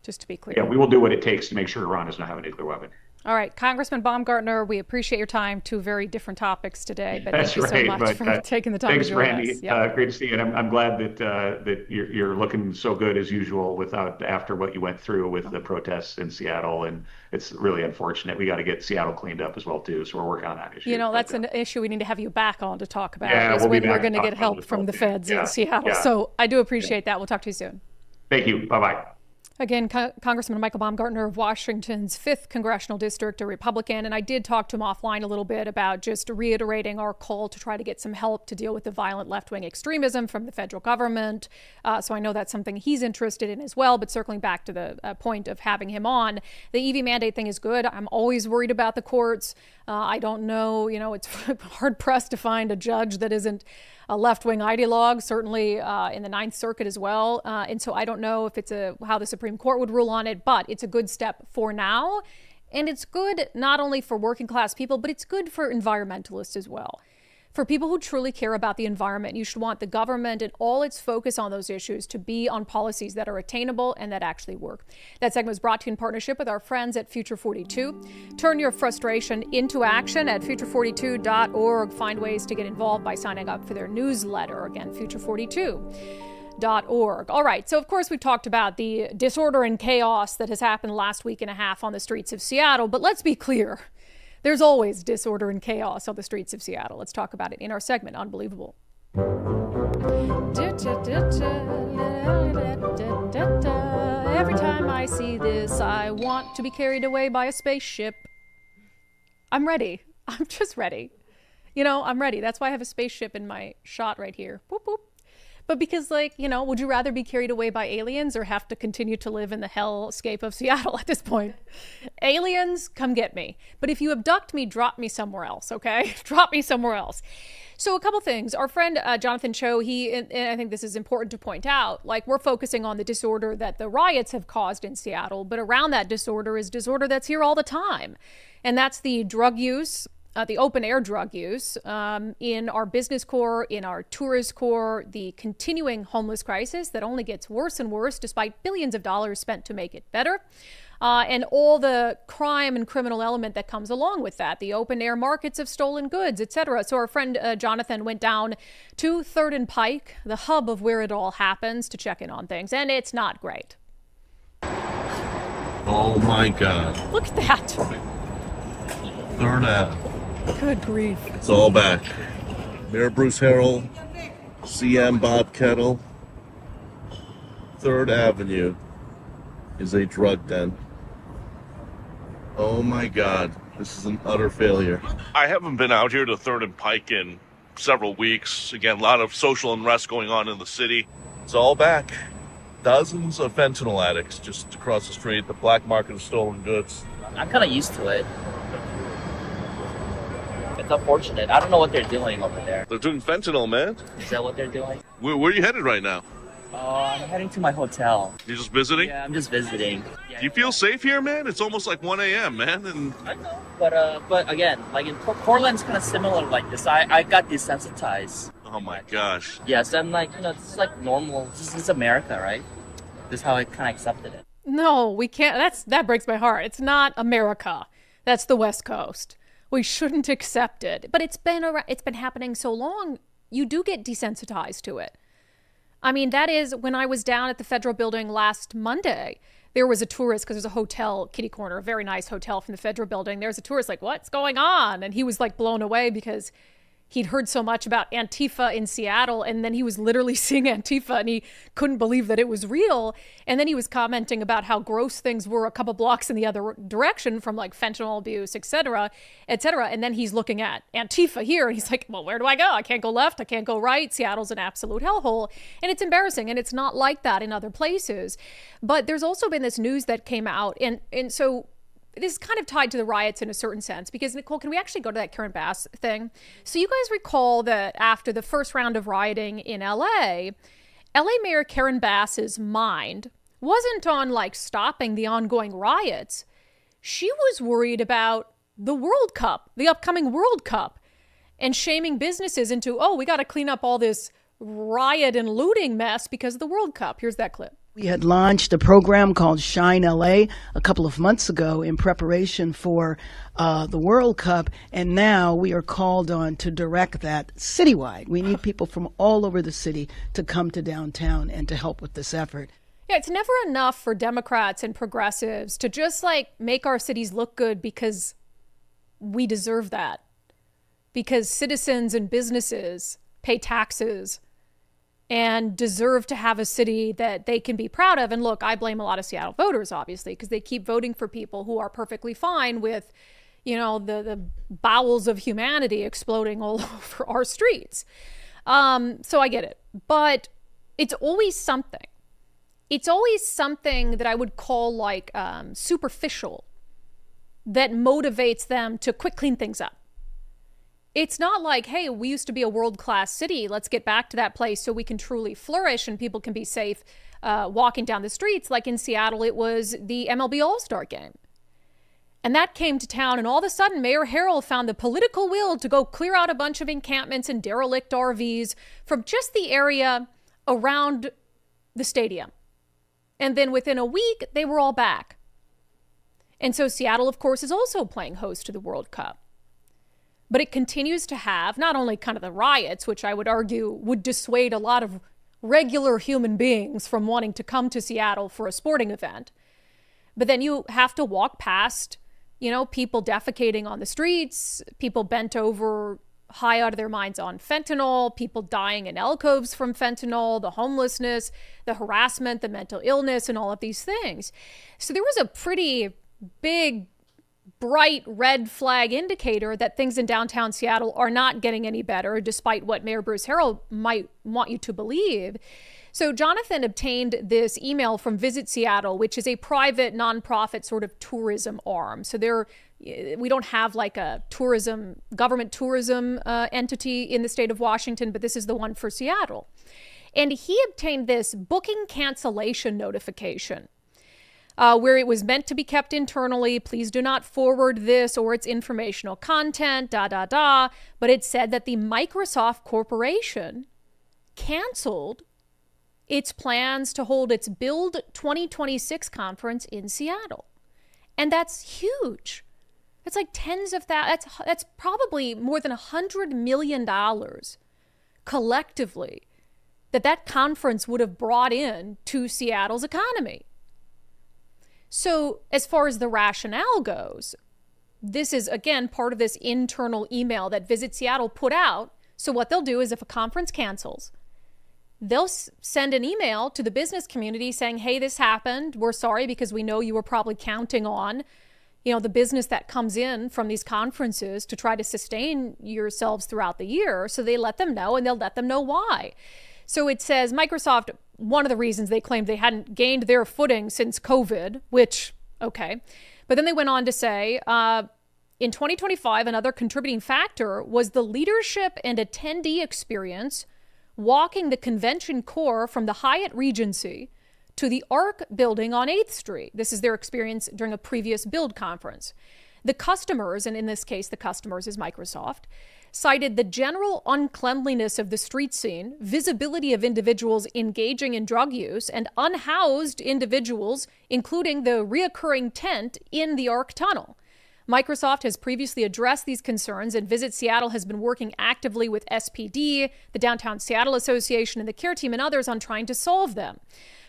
Speaker 1: just to be clear.
Speaker 6: Yeah, we will do what it takes to make sure Iran does not have a nuclear weapon.
Speaker 1: All right, Congressman Baumgartner, we appreciate your time. Two very different topics today, but
Speaker 6: That's
Speaker 1: thank you so much for taking the time
Speaker 6: thanks,
Speaker 1: to join
Speaker 6: Brandi.
Speaker 1: us. Yep.
Speaker 6: Great to see you. And I'm glad that you're looking so good as usual after what you went through with the protests in Seattle. And it's really unfortunate. We got to get Seattle cleaned up as well, too. So we're working on that issue.
Speaker 1: That's an issue we need to have you back on to talk about.
Speaker 6: Yeah,
Speaker 1: is
Speaker 6: we'll
Speaker 1: when
Speaker 6: be
Speaker 1: we're going to get help from the feds in Seattle.
Speaker 6: Yeah.
Speaker 1: So I do appreciate that. We'll talk to you soon.
Speaker 6: Thank you. Bye-bye.
Speaker 1: Again, Congressman Michael Baumgartner of Washington's 5th Congressional District, a Republican, and I did talk to him offline a little bit about just reiterating our call to try to get some help to deal with the violent left-wing extremism from the federal government. So I know that's something he's interested in as well, but circling back to the point of having him on, the EV mandate thing is good. I'm always worried about the courts. I don't know, it's hard-pressed to find a judge that isn't a left-wing ideologue, certainly in the Ninth Circuit as well. And so I don't know if it's how the Supreme Court would rule on it, but it's a good step for now. And it's good not only for working class people, but it's good for environmentalists as well. For people who truly care about the environment, you should want the government and all its focus on those issues to be on policies that are attainable and that actually work. That segment was brought to you in partnership with our friends at Future 42. Turn your frustration into action at future42.org. Find ways to get involved by signing up for their newsletter. Again, future42.org. All right. So, of course, we've talked about the disorder and chaos that has happened last week and a half on the streets of Seattle. But let's be clear. There's always disorder and chaos on the streets of Seattle. Let's talk about it in our segment, Unbelievable. Every time I see this, I want to be carried away by a spaceship. I'm ready. I'm just ready. I'm ready. That's why I have a spaceship in my shot right here. Boop, boop. But because, would you rather be carried away by aliens or have to continue to live in the hellscape of Seattle at this point? Aliens, come get me. But if you abduct me, drop me somewhere else, okay? Drop me somewhere else. So a couple things. Our friend Jonathan Cho, and I think this is important to point out, we're focusing on the disorder that the riots have caused in Seattle, but around that disorder is disorder that's here all the time. And that's the drug use, the open air drug use in our business core, in our tourist core, the continuing homeless crisis that only gets worse and worse despite billions of dollars spent to make it better, and all the crime and criminal element that comes along with that, the open air markets of stolen goods, etc. So our friend Jonathan went down to 3rd and Pike, the hub of where it all happens, to check in on things, and it's not great.
Speaker 7: Oh my God.
Speaker 1: Look at that.
Speaker 7: 3rd Ave.
Speaker 1: Good grief.
Speaker 7: It's all back. Mayor Bruce Harrell, CM Bob Kettle. 3rd Avenue is a drug den. Oh my God. This is an utter failure.
Speaker 8: I haven't been out here to 3rd and Pike in several weeks. Again, a lot of social unrest going on in the city.
Speaker 7: It's all back. Dozens of fentanyl addicts just across the street. The black market of stolen goods.
Speaker 9: I'm kind of used to it. It's unfortunate. I don't know what they're doing over there.
Speaker 7: They're doing fentanyl, man.
Speaker 9: Is that what they're doing?
Speaker 7: Where are you headed right now?
Speaker 9: I'm heading to my hotel.
Speaker 7: You just visiting?
Speaker 9: Yeah, I'm just visiting.
Speaker 7: Do you feel safe here, man? It's almost like 1 a.m., man. And
Speaker 9: I know, but again, in Portland's kind of similar like this. I got desensitized.
Speaker 7: oh my gosh.
Speaker 9: Yes, I'm it's like normal. This is America, right? This is how I kind of accepted it.
Speaker 1: No, we can't. That breaks my heart. It's not America. That's the West Coast. We shouldn't accept it. But it's been happening so long, you do get desensitized to it. I mean, that is when I was down at the federal building last Monday. There was a tourist, because there's a hotel, kitty corner, a very nice hotel from the federal building. There's a tourist like, what's going on? And he was blown away because he'd heard so much about Antifa in Seattle, and then he was literally seeing Antifa, and he couldn't believe that it was real. And then he was commenting about how gross things were a couple blocks in the other direction from fentanyl abuse, et cetera, et cetera. And then he's looking at Antifa here, and he's like, well, where do I go? I can't go left. I can't go right. Seattle's an absolute hellhole. And it's embarrassing, and it's not like that in other places. But there's also been this news that came out, and so this is kind of tied to the riots in a certain sense, because, Nicole, can we actually go to that Karen Bass thing? So you guys recall that after the first round of rioting in LA Mayor Karen Bass's mind wasn't on stopping the ongoing riots. She was worried about the World Cup, the upcoming World Cup, and shaming businesses into, we got to clean up all this riot and looting mess because of the World Cup. Here's that clip.
Speaker 10: We had launched a program called Shine LA a couple of months ago in preparation for the World Cup, and now we are called on to direct that citywide. We need people from all over the city to come to downtown and to help with this effort.
Speaker 1: Yeah, it's never enough for Democrats and progressives to just make our cities look good because we deserve that. Because citizens and businesses pay taxes and deserve to have a city that they can be proud of. And look, I blame a lot of Seattle voters, obviously, because they keep voting for people who are perfectly fine with, the bowels of humanity exploding all over our streets. So I get it. But it's always something. It's always something that I would call like superficial that motivates them to quick clean things up. It's not like, hey, we used to be a world-class city. Let's get back to that place so we can truly flourish and people can be safe walking down the streets. Like in Seattle, it was the MLB All-Star Game. And that came to town, and all of a sudden, Mayor Harrell found the political will to go clear out a bunch of encampments and derelict RVs from just the area around the stadium. And then within a week, they were all back. And so Seattle, of course, is also playing host to the World Cup. But it continues to have not only kind of the riots, which I would argue would dissuade a lot of regular human beings from wanting to come to Seattle for a sporting event, but then you have to walk past, people defecating on the streets, people bent over high out of their minds on fentanyl, people dying in alcoves from fentanyl, the homelessness, the harassment, the mental illness, and all of these things. So there was a pretty big, bright red flag indicator that things in downtown Seattle are not getting any better, despite what Mayor Bruce Harrell might want you to believe. So Jonathan obtained this email from Visit Seattle, which is a private nonprofit sort of tourism arm. So we don't have like a government tourism entity in the state of Washington, but this is the one for Seattle. And he obtained this booking cancellation notification. Where it was meant to be kept internally. Please do not forward this or its informational content, But it said that the Microsoft Corporation canceled its plans to hold its Build 2026 conference in Seattle. And that's huge. It's like tens of thousands. That's probably more than $100 million collectively that conference would have brought in to Seattle's economy. So as far as the rationale goes, this is, again, part of this internal email that Visit Seattle put out. So what they'll do is if a conference cancels, they'll send an email to the business community saying, hey, this happened. We're sorry because we know you were probably counting on, the business that comes in from these conferences to try to sustain yourselves throughout the year. So they let them know, and they'll let them know why. So it says Microsoft, one of the reasons they claimed they hadn't gained their footing since COVID, which, okay. But then they went on to say, in 2025, another contributing factor was the leadership and attendee experience walking the convention core from the Hyatt Regency to the ARC building on 8th Street. This is their experience during a previous Build conference. The customers, and in this case, the customers is Microsoft, cited the general uncleanliness of the street scene, visibility of individuals engaging in drug use, and unhoused individuals, including the reoccurring tent in the ARC tunnel. Microsoft has previously addressed these concerns, and Visit Seattle has been working actively with SPD, the Downtown Seattle Association, and the CARE team and others on trying to solve them.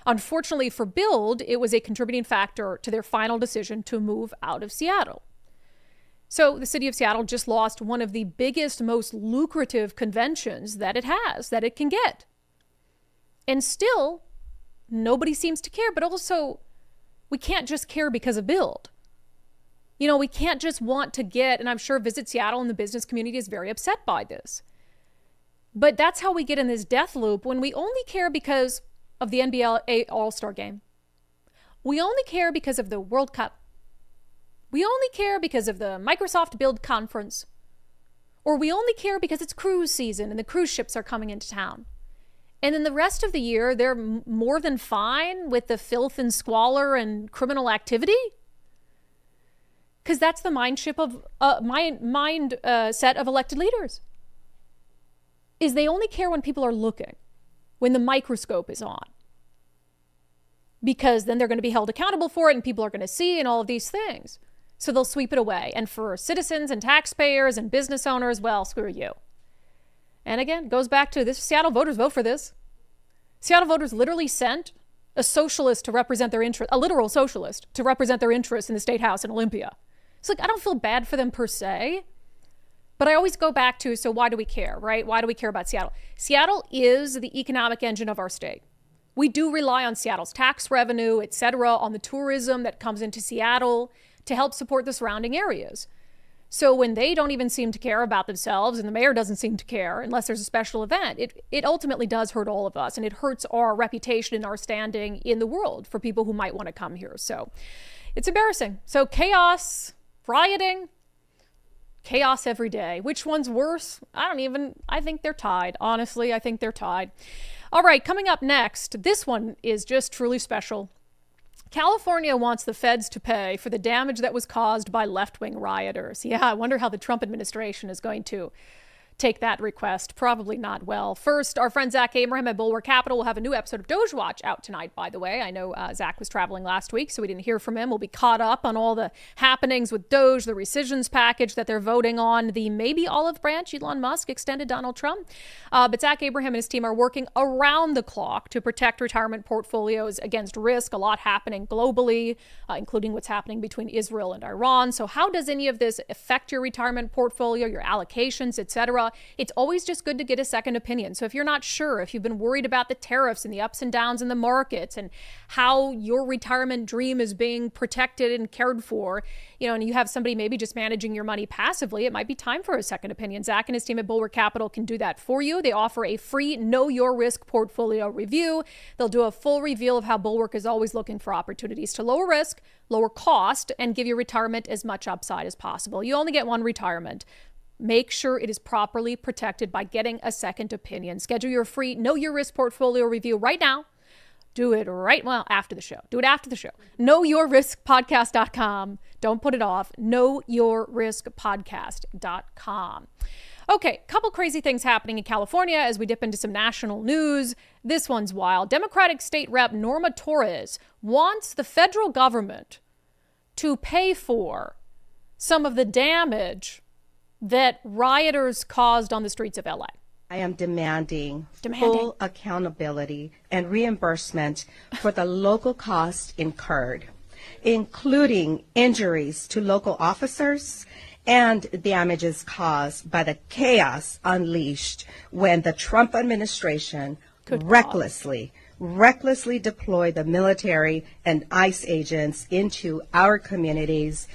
Speaker 1: Unfortunately for Build, it was a contributing factor to their final decision to move out of Seattle. So the city of Seattle just lost one of the biggest, most lucrative conventions that it can get. And still, nobody seems to care. But also, we can't just care because of Build. We can't just want to get, and I'm sure Visit Seattle and the business community is very upset by this. But that's how we get in this death loop when we only care because of the NBA All-Star Game. We only care because of the World Cup. We only care because of the Microsoft Build conference. Or we only care because it's cruise season and the cruise ships are coming into town. And then the rest of the year, they're more than fine with the filth and squalor and criminal activity. Because that's the mindset of elected leaders. Is they only care when people are looking, when the microscope is on. Because then they're going to be held accountable for it and people are going to see and all of these things. So they'll sweep it away. And for citizens and taxpayers and business owners, well, screw you. And again, it goes back to this. Seattle voters vote for this. Seattle voters literally sent a socialist to represent their interest, a literal socialist to represent their interests in the State House in Olympia. It's like, I don't feel bad for them per se, But I always go back to, so why do we care, right? Why do we care about Seattle? Seattle is the economic engine of our state. We do rely on Seattle's tax revenue, et cetera, on the tourism that comes into Seattle to help support the surrounding areas. So when they don't even seem to care about themselves and the mayor doesn't seem to care unless there's a special event, it ultimately does hurt all of us, and it hurts our reputation and our standing in the world for people who might want to come here. So it's embarrassing. So chaos, rioting, chaos every day. Which one's worse? I think they're tied. Honestly, I think they're tied. All right, coming up next, this one is just truly special. California wants the feds to pay for the damage that was caused by left-wing rioters. Yeah, I wonder how the Trump administration is going to take that request. Probably not well. First, our friend Zach Abraham at Bulwark Capital will have a new episode of Doge Watch out tonight, by the way. I know Zach was traveling last week, so we didn't hear from him. We'll be caught up on all the happenings with Doge, the rescissions package that they're voting on, the maybe olive branch Elon Musk extended Donald Trump. But Zach Abraham and his team are working around the clock to protect retirement portfolios against risk. A lot happening globally, including what's happening between Israel and Iran. So how does any of this affect your retirement portfolio, your allocations, etc.? It's always just good to get a second opinion. So if you're not sure, if you've been worried about the tariffs and the ups and downs in the markets and how your retirement dream is being protected and cared for, and you have somebody maybe just managing your money passively, it might be time for a second opinion. Zach and his team at Bulwark Capital can do that for you. They offer a free Know Your Risk portfolio review. They'll do a full reveal of how Bulwark is always looking for opportunities to lower risk, lower cost, and give your retirement as much upside as possible. You only get one retirement. Make sure it is properly protected by getting a second opinion. Schedule your free Know Your Risk portfolio review right now. Do it after the show. Do it after the show. KnowYourRiskPodcast.com. Don't put it off. KnowYourRiskPodcast.com. Okay, couple crazy things happening in California as we dip into some national news. This one's wild. Democratic State Rep Norma Torres wants the federal government to pay for some of the damage that rioters caused on the streets of LA.
Speaker 11: I am demanding full accountability and reimbursement for the local costs incurred, including injuries to local officers and damages caused by the chaos unleashed when the Trump administration recklessly deployed the military and ICE agents into our communities.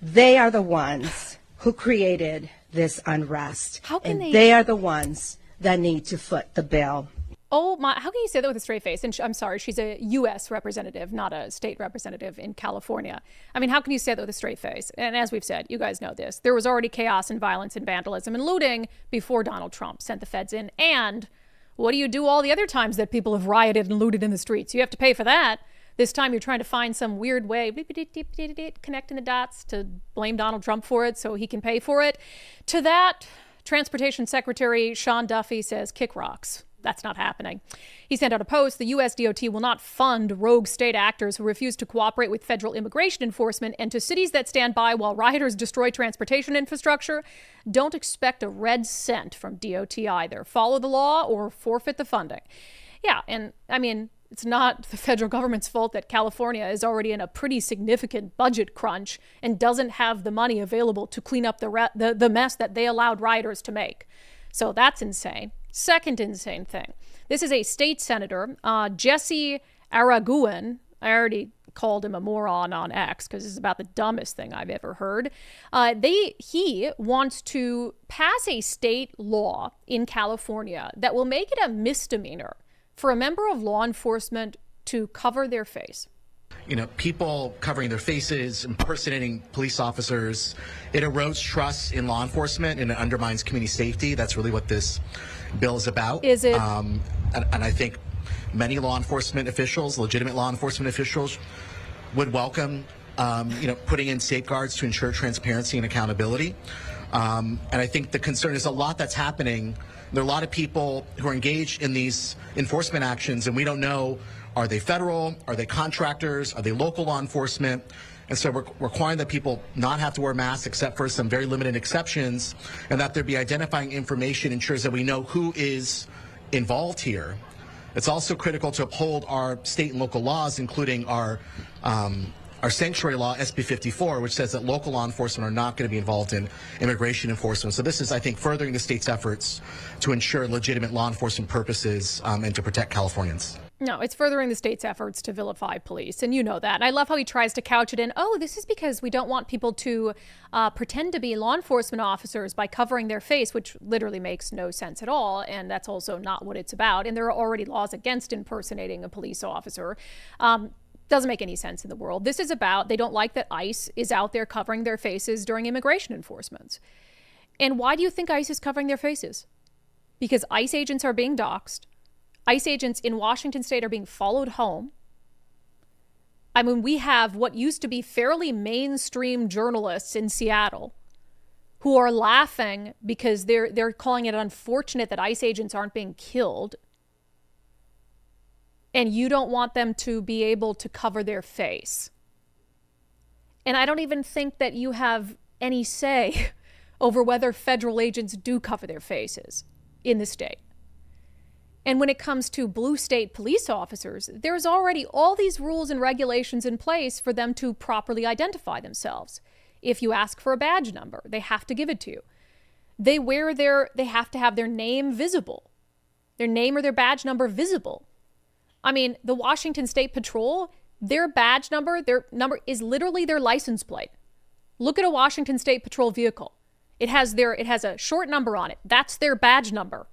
Speaker 11: They are the ones who created this unrest. They are the ones that need to foot the bill.
Speaker 1: Oh my, how can you say that with a straight face? And I'm sorry, she's a U.S. representative, not a state representative in California. I mean, how can you say that with a straight face? And as we've said, you guys know this, there was already chaos and violence and vandalism and looting before Donald Trump sent the feds in. And what do you do all the other times that people have rioted and looted in the streets? You have to pay for that. This time you're trying to find some weird way, connecting the dots to blame Donald Trump for it so he can pay for it. To that, Transportation Secretary Sean Duffy says, kick rocks. That's not happening. He sent out a post. The U.S. DOT will not fund rogue state actors who refuse to cooperate with federal immigration enforcement, and to cities that stand by while rioters destroy transportation infrastructure, don't expect a red cent from DOT either. Follow the law or forfeit the funding. Yeah, and I mean, it's not the federal government's fault that California is already in a pretty significant budget crunch and doesn't have the money available to clean up the mess that they allowed rioters to make. So that's insane. Second insane thing. This is a state senator, Jesse Araguin. I already called him a moron on X because this is about the dumbest thing I've ever heard. He wants to pass a state law in California that will make it a misdemeanor for a member of law enforcement to cover their face.
Speaker 12: People covering their faces, impersonating police officers, it erodes trust in law enforcement and it undermines community safety. That's really what this bill is about.
Speaker 1: Is it?
Speaker 12: And I think many law enforcement officials, legitimate law enforcement officials, would welcome, putting in safeguards to ensure transparency and accountability. And I think the concern is a lot that's happening. There are a lot of people who are engaged in these enforcement actions, and we don't know, are they federal? Are they contractors? Are they local law enforcement? And so we're requiring that people not have to wear masks except for some very limited exceptions, and that there be identifying information ensures that we know who is involved here. It's also critical to uphold our state and local laws, including our our sanctuary law, SB 54, which says that local law enforcement are not going to be involved in immigration enforcement. So this is, I think, furthering the state's efforts to ensure legitimate law enforcement purposes and to protect Californians.
Speaker 1: No, it's furthering the state's efforts to vilify police, and you know that. And I love how he tries to couch it in, oh, this is because we don't want people to pretend to be law enforcement officers by covering their face, which literally makes no sense at all, and that's also not what it's about. And there are already laws against impersonating a police officer. Doesn't make any sense in the world. This is about, they don't like that ICE is out there covering their faces during immigration enforcement. And why do you think ICE is covering their faces? Because ICE agents are being doxxed. ICE agents in Washington state are being followed home. I mean, we have what used to be fairly mainstream journalists in Seattle who are laughing because they're calling it unfortunate that ICE agents aren't being killed. And you don't want them to be able to cover their face. And I don't even think that you have any say over whether federal agents do cover their faces in the state. And when it comes to blue state police officers, there's already all these rules and regulations in place for them to properly identify themselves. If you ask for a badge number, they have to give it to you. They have to have their name visible, their name or their badge number visible. I mean, the Washington State Patrol, their badge number, their number is literally their license plate. Look at a Washington State Patrol vehicle. It has a short number on it. That's their badge number.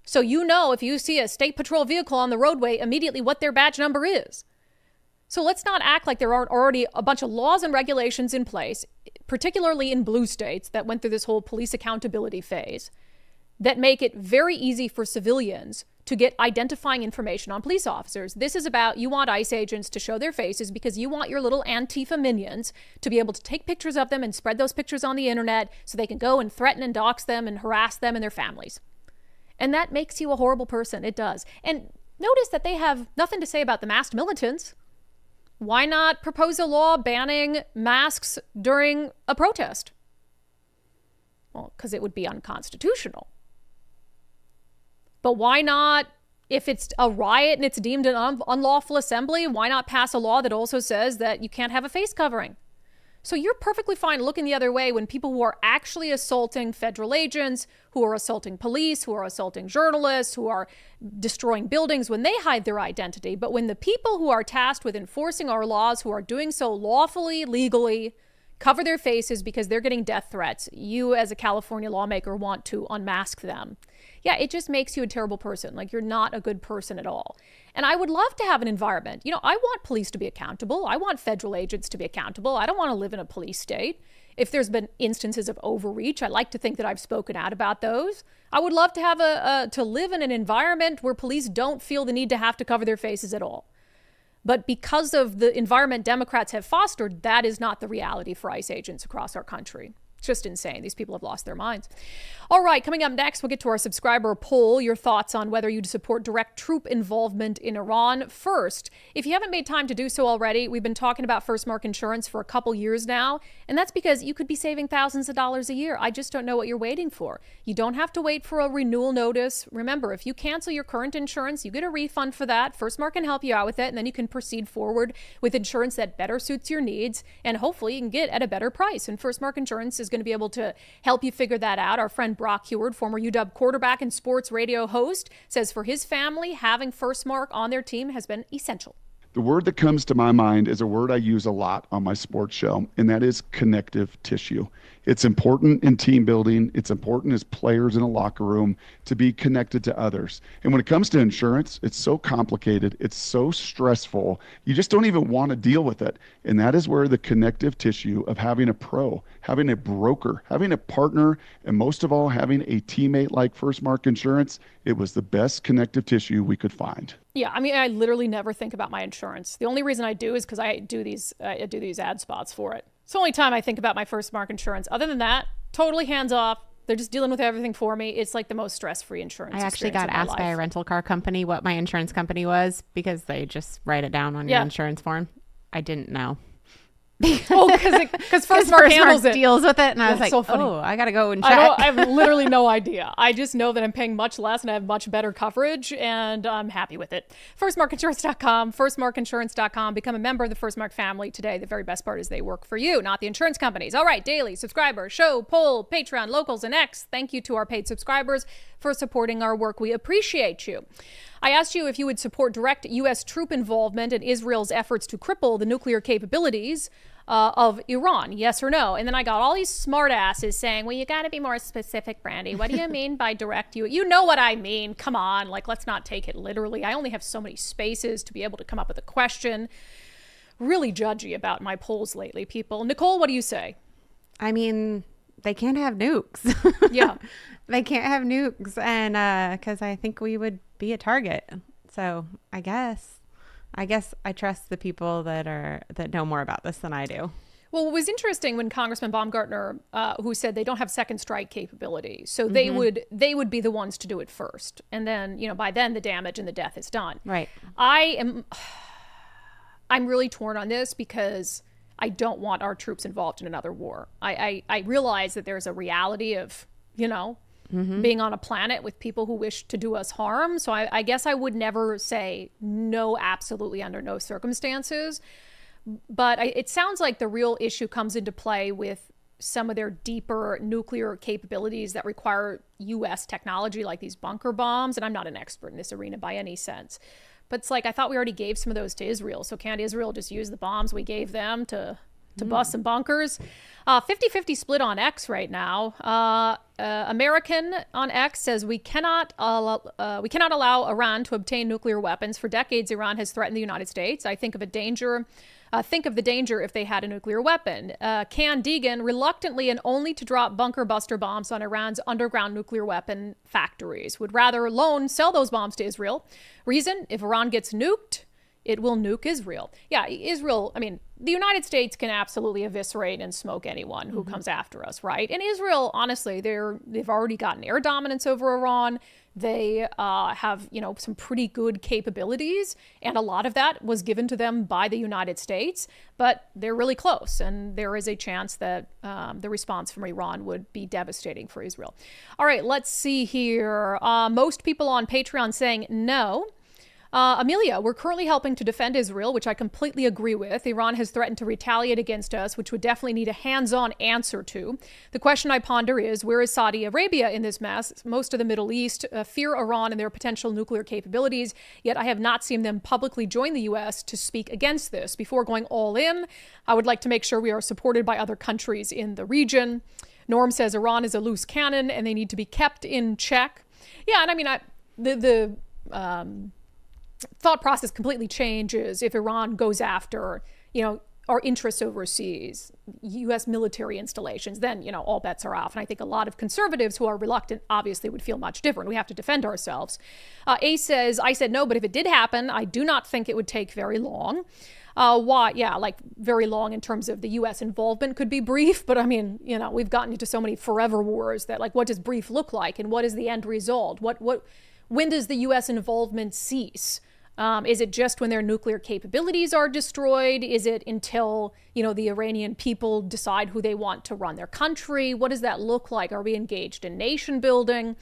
Speaker 1: So you know if you see a State Patrol vehicle on the roadway, immediately what their badge number is. So let's not act like there aren't already a bunch of laws and regulations in place, particularly in blue states that went through this whole police accountability phase, that make it very easy for civilians to get identifying information on police officers. This is about, you want ICE agents to show their faces because you want your little Antifa minions to be able to take pictures of them and spread those pictures on the internet so they can go and threaten and dox them and harass them and their families. And that makes you a horrible person. It does. And notice that they have nothing to say about the masked militants. Why not propose a law banning masks during a protest? Well, because it would be unconstitutional. But why not, if it's a riot and it's deemed an unlawful assembly, why not pass a law that also says that you can't have a face covering? So you're perfectly fine looking the other way when people who are actually assaulting federal agents, who are assaulting police, who are assaulting journalists, who are destroying buildings, when they hide their identity. But when the people who are tasked with enforcing our laws, who are doing so lawfully, legally, cover their faces because they're getting death threats, you as a California lawmaker want to unmask them. Yeah, it just makes you a terrible person. Like, you're not a good person at all. And I would love to have an environment. You know, I want police to be accountable. I want federal agents to be accountable. I don't want to live in a police state. If there's been instances of overreach, I like to think that I've spoken out about those. I would love to have to live in an environment where police don't feel the need to have to cover their faces at all. But because of the environment Democrats have fostered, that is not the reality for ICE agents across our country. It's just insane. These people have lost their minds. All right, coming up next, we'll get to our subscriber poll, your thoughts on whether you'd support direct troop involvement in Iran. First, if you haven't made time to do so already, we've been talking about First Mark Insurance for a couple years now, and that's because you could be saving thousands of dollars a year. I just don't know what you're waiting for. You don't have to wait for a renewal notice. Remember, if you cancel your current insurance, you get a refund for that. First Mark can help you out with it, and then you can proceed forward with insurance that better suits your needs, and hopefully you can get at a better price. And First Mark Insurance is going to be able to help you figure that out. Our friend Brock Heward, former UW quarterback and sports radio host, says for his family, having First Mark on their team has been essential.
Speaker 13: The word that comes to my mind is a word I use a lot on my sports show, and that is connective tissue. It's important in team building. It's important as players in a locker room to be connected to others. And when it comes to insurance, it's so complicated. It's so stressful. You just don't even want to deal with it. And that is where the connective tissue of having a pro, having a broker, having a partner, and most of all, having a teammate like First Mark Insurance, it was the best connective tissue we could find.
Speaker 1: Yeah, I mean, I literally never think about my insurance. The only reason I do is because I do these ad spots for it. It's the only time I think about my First Mark Insurance. Other than that, totally hands off. They're just dealing with everything for me. It's like the most stress-free insurance.
Speaker 14: I actually got asked by a rental car company what my insurance company was because they just write it down on your insurance form. I didn't know.
Speaker 1: Because First Mark handles it.
Speaker 14: deals with it, and I was
Speaker 1: That's
Speaker 14: like,
Speaker 1: so funny.
Speaker 14: oh, I gotta go and check.
Speaker 1: I have literally no idea. I just know that I'm paying much less and I have much better coverage, and I'm happy with it. FirstMarkInsurance.com, FirstMarkInsurance.com. Become a member of the First Mark family today. The very best part is they work for you, not the insurance companies. All right, daily, subscriber, show, poll, Patreon, locals, and X. Thank you to our paid subscribers for supporting our work. We appreciate you. I asked you if you would support direct U.S. troop involvement in Israel's efforts to cripple the nuclear capabilities of Iran, yes or no? And then I got all these smart asses saying, well, you got to be more specific, Brandi. What do you mean by direct? You know what I mean. Come on. Like, let's not take it literally. I only have so many spaces to be able to come up with a question. Really judgy about my polls lately, people. Nicole, what do you say?
Speaker 14: I mean, they can't have nukes.
Speaker 1: Yeah.
Speaker 14: They can't have nukes, and because I think we would be a target. So I guess I trust the people that know more about this than I do.
Speaker 1: Well, it was interesting when Congressman Baumgartner, who said they don't have second strike capability, so they would be the ones to do it first, and then by then the damage and the death is done.
Speaker 14: Right.
Speaker 1: I'm really torn on this because I don't want our troops involved in another war. I realize that there's a reality of being on a planet with people who wish to do us harm. So I guess I would never say no, absolutely under no circumstances. But it sounds like the real issue comes into play with some of their deeper nuclear capabilities that require U.S. technology, like these bunker bombs. And I'm not an expert in this arena by any sense. But it's like, I thought we already gave some of those to Israel. So can't Israel just use the bombs we gave them to bust some bunkers? 50-50 split on X right now. American on X says we cannot allow Iran to obtain nuclear weapons. For decades, Iran has threatened the United States. I think of the danger if they had a nuclear weapon. Can Deegan, reluctantly and only to drop bunker buster bombs on Iran's underground nuclear weapon factories, would rather alone sell those bombs to Israel. Reason, if Iran gets nuked, it will nuke Israel. Yeah, Israel, I mean, the United States can absolutely eviscerate and smoke anyone who comes after us, right? And Israel, honestly, they've already gotten air dominance over Iran. They have, some pretty good capabilities, and a lot of that was given to them by the United States, but they're really close, and there is a chance that the response from Iran would be devastating for Israel. All right, let's see here. Most people on Patreon saying no. Amelia, we're currently helping to defend Israel, which I completely agree with. Iran has threatened to retaliate against us, which would definitely need a hands-on answer to. The question I ponder is, where is Saudi Arabia in this mess? Most of the Middle East fear Iran and their potential nuclear capabilities, yet I have not seen them publicly join the U.S. to speak against this. Before going all in, I would like to make sure we are supported by other countries in the region. Norm says Iran is a loose cannon and they need to be kept in check. Yeah, and I mean, the thought process completely changes if Iran goes after, our interests overseas, U.S. military installations, then, all bets are off. And I think a lot of conservatives who are reluctant obviously would feel much different. We have to defend ourselves. A says, I said no, but if it did happen, I do not think it would take very long. Why? Yeah, like very long in terms of the U.S. involvement could be brief. But I mean, we've gotten into so many forever wars that, like, what does brief look like? And what is the end result? When does the U.S. involvement cease? Is it just when their nuclear capabilities are destroyed? Is it until, the Iranian people decide who they want to run their country? What does that look like? Are we engaged in nation building?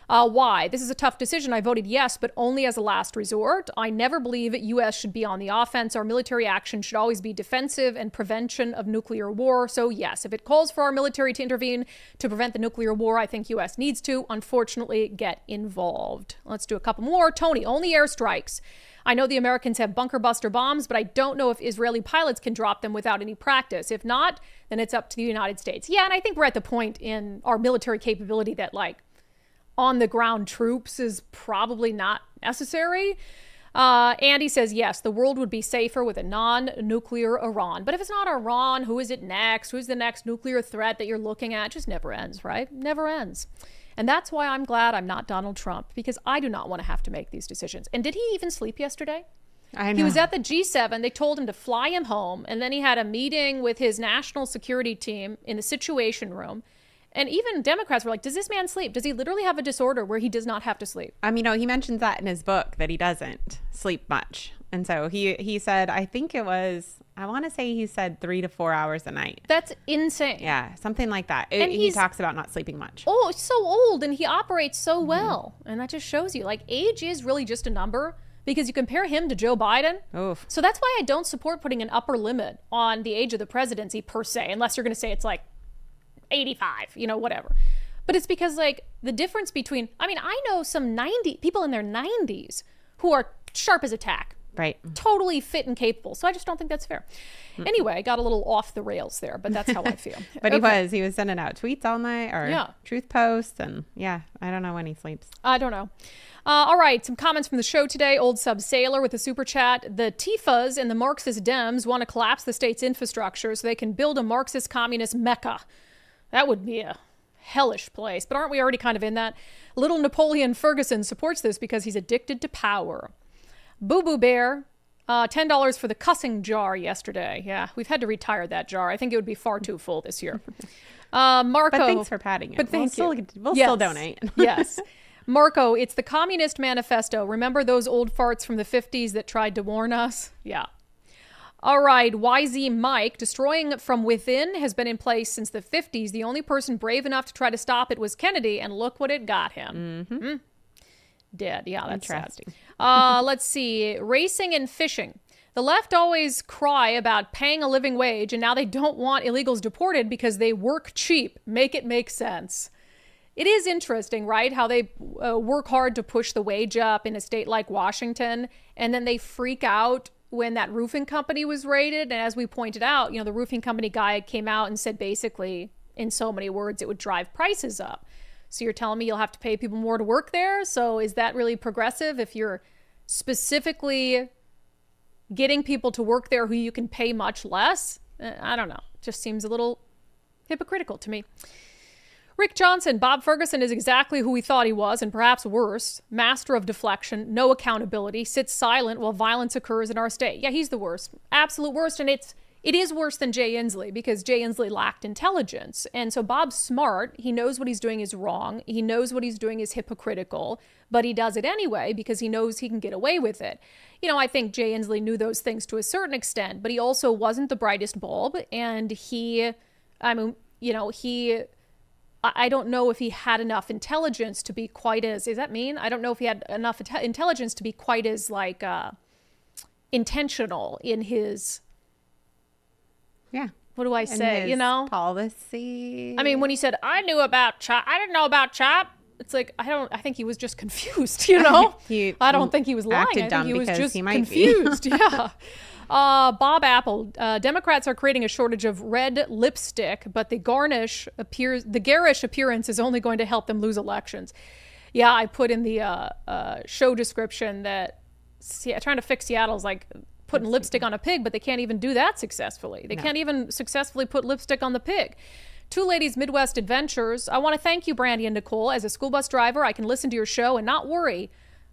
Speaker 1: Why? This is a tough decision. I voted yes, but only as a last resort. I never believe U.S. should be on the offense. Our military action should always be defensive and prevention of nuclear war. So yes, if it calls for our military to intervene to prevent the nuclear war, I think U.S. needs to, unfortunately, get involved. Let's do a couple more. Tony, only airstrikes. I know the Americans have bunker buster bombs, but I don't know if Israeli pilots can drop them without any practice. If not, then it's up to the United States. Yeah, and I think we're at the point in our military capability that, like, on-the-ground troops is probably not necessary. Andy says, yes, the world would be safer with a non-nuclear Iran. But if it's not Iran, who is it next? Who's the next nuclear threat that you're looking at? It just never ends, right? Never ends. And that's why I'm glad I'm not Donald Trump, because I do not want to have to make these decisions. And did he even sleep yesterday?
Speaker 14: I know.
Speaker 1: He was at the G7. They told him to fly him home. And then he had a meeting with his national security team in the Situation Room. And even Democrats were like, does this man sleep? Does he literally have a disorder where he does not have to sleep?
Speaker 14: He mentions that in his book, that he doesn't sleep much. And so he said, I want to say he said 3 to 4 hours a night.
Speaker 1: That's insane.
Speaker 14: Yeah, something like that.
Speaker 1: And
Speaker 14: he talks about not sleeping much.
Speaker 1: Oh, so old, and he operates so well. And that just shows you, like, age is really just a number, because you compare him to Joe Biden.
Speaker 14: Oof.
Speaker 1: So that's why I don't support putting an upper limit on the age of the presidency per se, unless you're going to say it's like 85, whatever. But it's because, like, the difference between, I know some people in their 90s who are sharp as a tack.
Speaker 14: Right.
Speaker 1: Totally fit and capable. So I just don't think that's fair. Anyway, I got a little off the rails there, but that's how I feel.
Speaker 14: But he was sending out tweets all night, or truth posts, and I don't know when he sleeps.
Speaker 1: I don't know. All right, some comments from the show today. Old Sub Sailor with a super chat. The Tifas and the Marxist Dems want to collapse the state's infrastructure so they can build a Marxist communist mecca. That would be a hellish place. But aren't we already kind of in that? Little Napoleon Ferguson supports this because he's addicted to power. Boo Boo Bear, $10 for the cussing jar yesterday. Yeah, we've had to retire that jar. I think it would be far too full this year. Marco.
Speaker 14: But thanks for patting it.
Speaker 1: But thank you.
Speaker 14: We'll still donate.
Speaker 1: Yes. Marco, it's the Communist Manifesto. Remember those old farts from the 50s that tried to warn us? Yeah. All right, YZ Mike, destroying from within has been in place since the 50s. The only person brave enough to try to stop it was Kennedy, and look what it got him. Mm-hmm. Dead. Yeah, that's
Speaker 14: interesting.
Speaker 1: Let's see. Racing and fishing. The left always cry about paying a living wage, and now they don't want illegals deported because they work cheap. Make it make sense. It is interesting, right? How they work hard to push the wage up in a state like Washington, and then they freak out when that roofing company was raided. And as we pointed out, the roofing company guy came out and said basically, in so many words, it would drive prices up. So you're telling me you'll have to pay people more to work there? So is that really progressive if you're specifically getting people to work there who you can pay much less? I don't know. Just seems a little hypocritical to me. Rick Johnson, Bob Ferguson is exactly who we thought he was, and perhaps worse. Master of deflection, no accountability, sits silent while violence occurs in our state. Yeah, he's the worst. Absolute worst. And it is worse than Jay Inslee because Jay Inslee lacked intelligence. And so Bob's smart. He knows what he's doing is wrong. He knows what he's doing is hypocritical, but he does it anyway because he knows he can get away with it. I think Jay Inslee knew those things to a certain extent, but he also wasn't the brightest bulb. And I don't know if he had enough intelligence to be quite as, is that mean? I don't know if he had enough intelligence to be quite as intentional in his, what do I say,
Speaker 14: policy.
Speaker 1: When he said, I didn't know about CHOP. It's like, I think he was just confused, I don't think he was lying. I think he was just confused. Yeah. Bob Apple, Democrats are creating a shortage of red lipstick, but the garish appearance is only going to help them lose elections. Yeah, I put in the show description that trying to fix Seattle is like putting lipstick on a pig, but they can't even do that successfully. They can't even successfully put lipstick on the pig. Two Ladies Midwest Adventures. I want to thank you, Brandi and Nicole. As a school bus driver, I can listen to your show and not worry.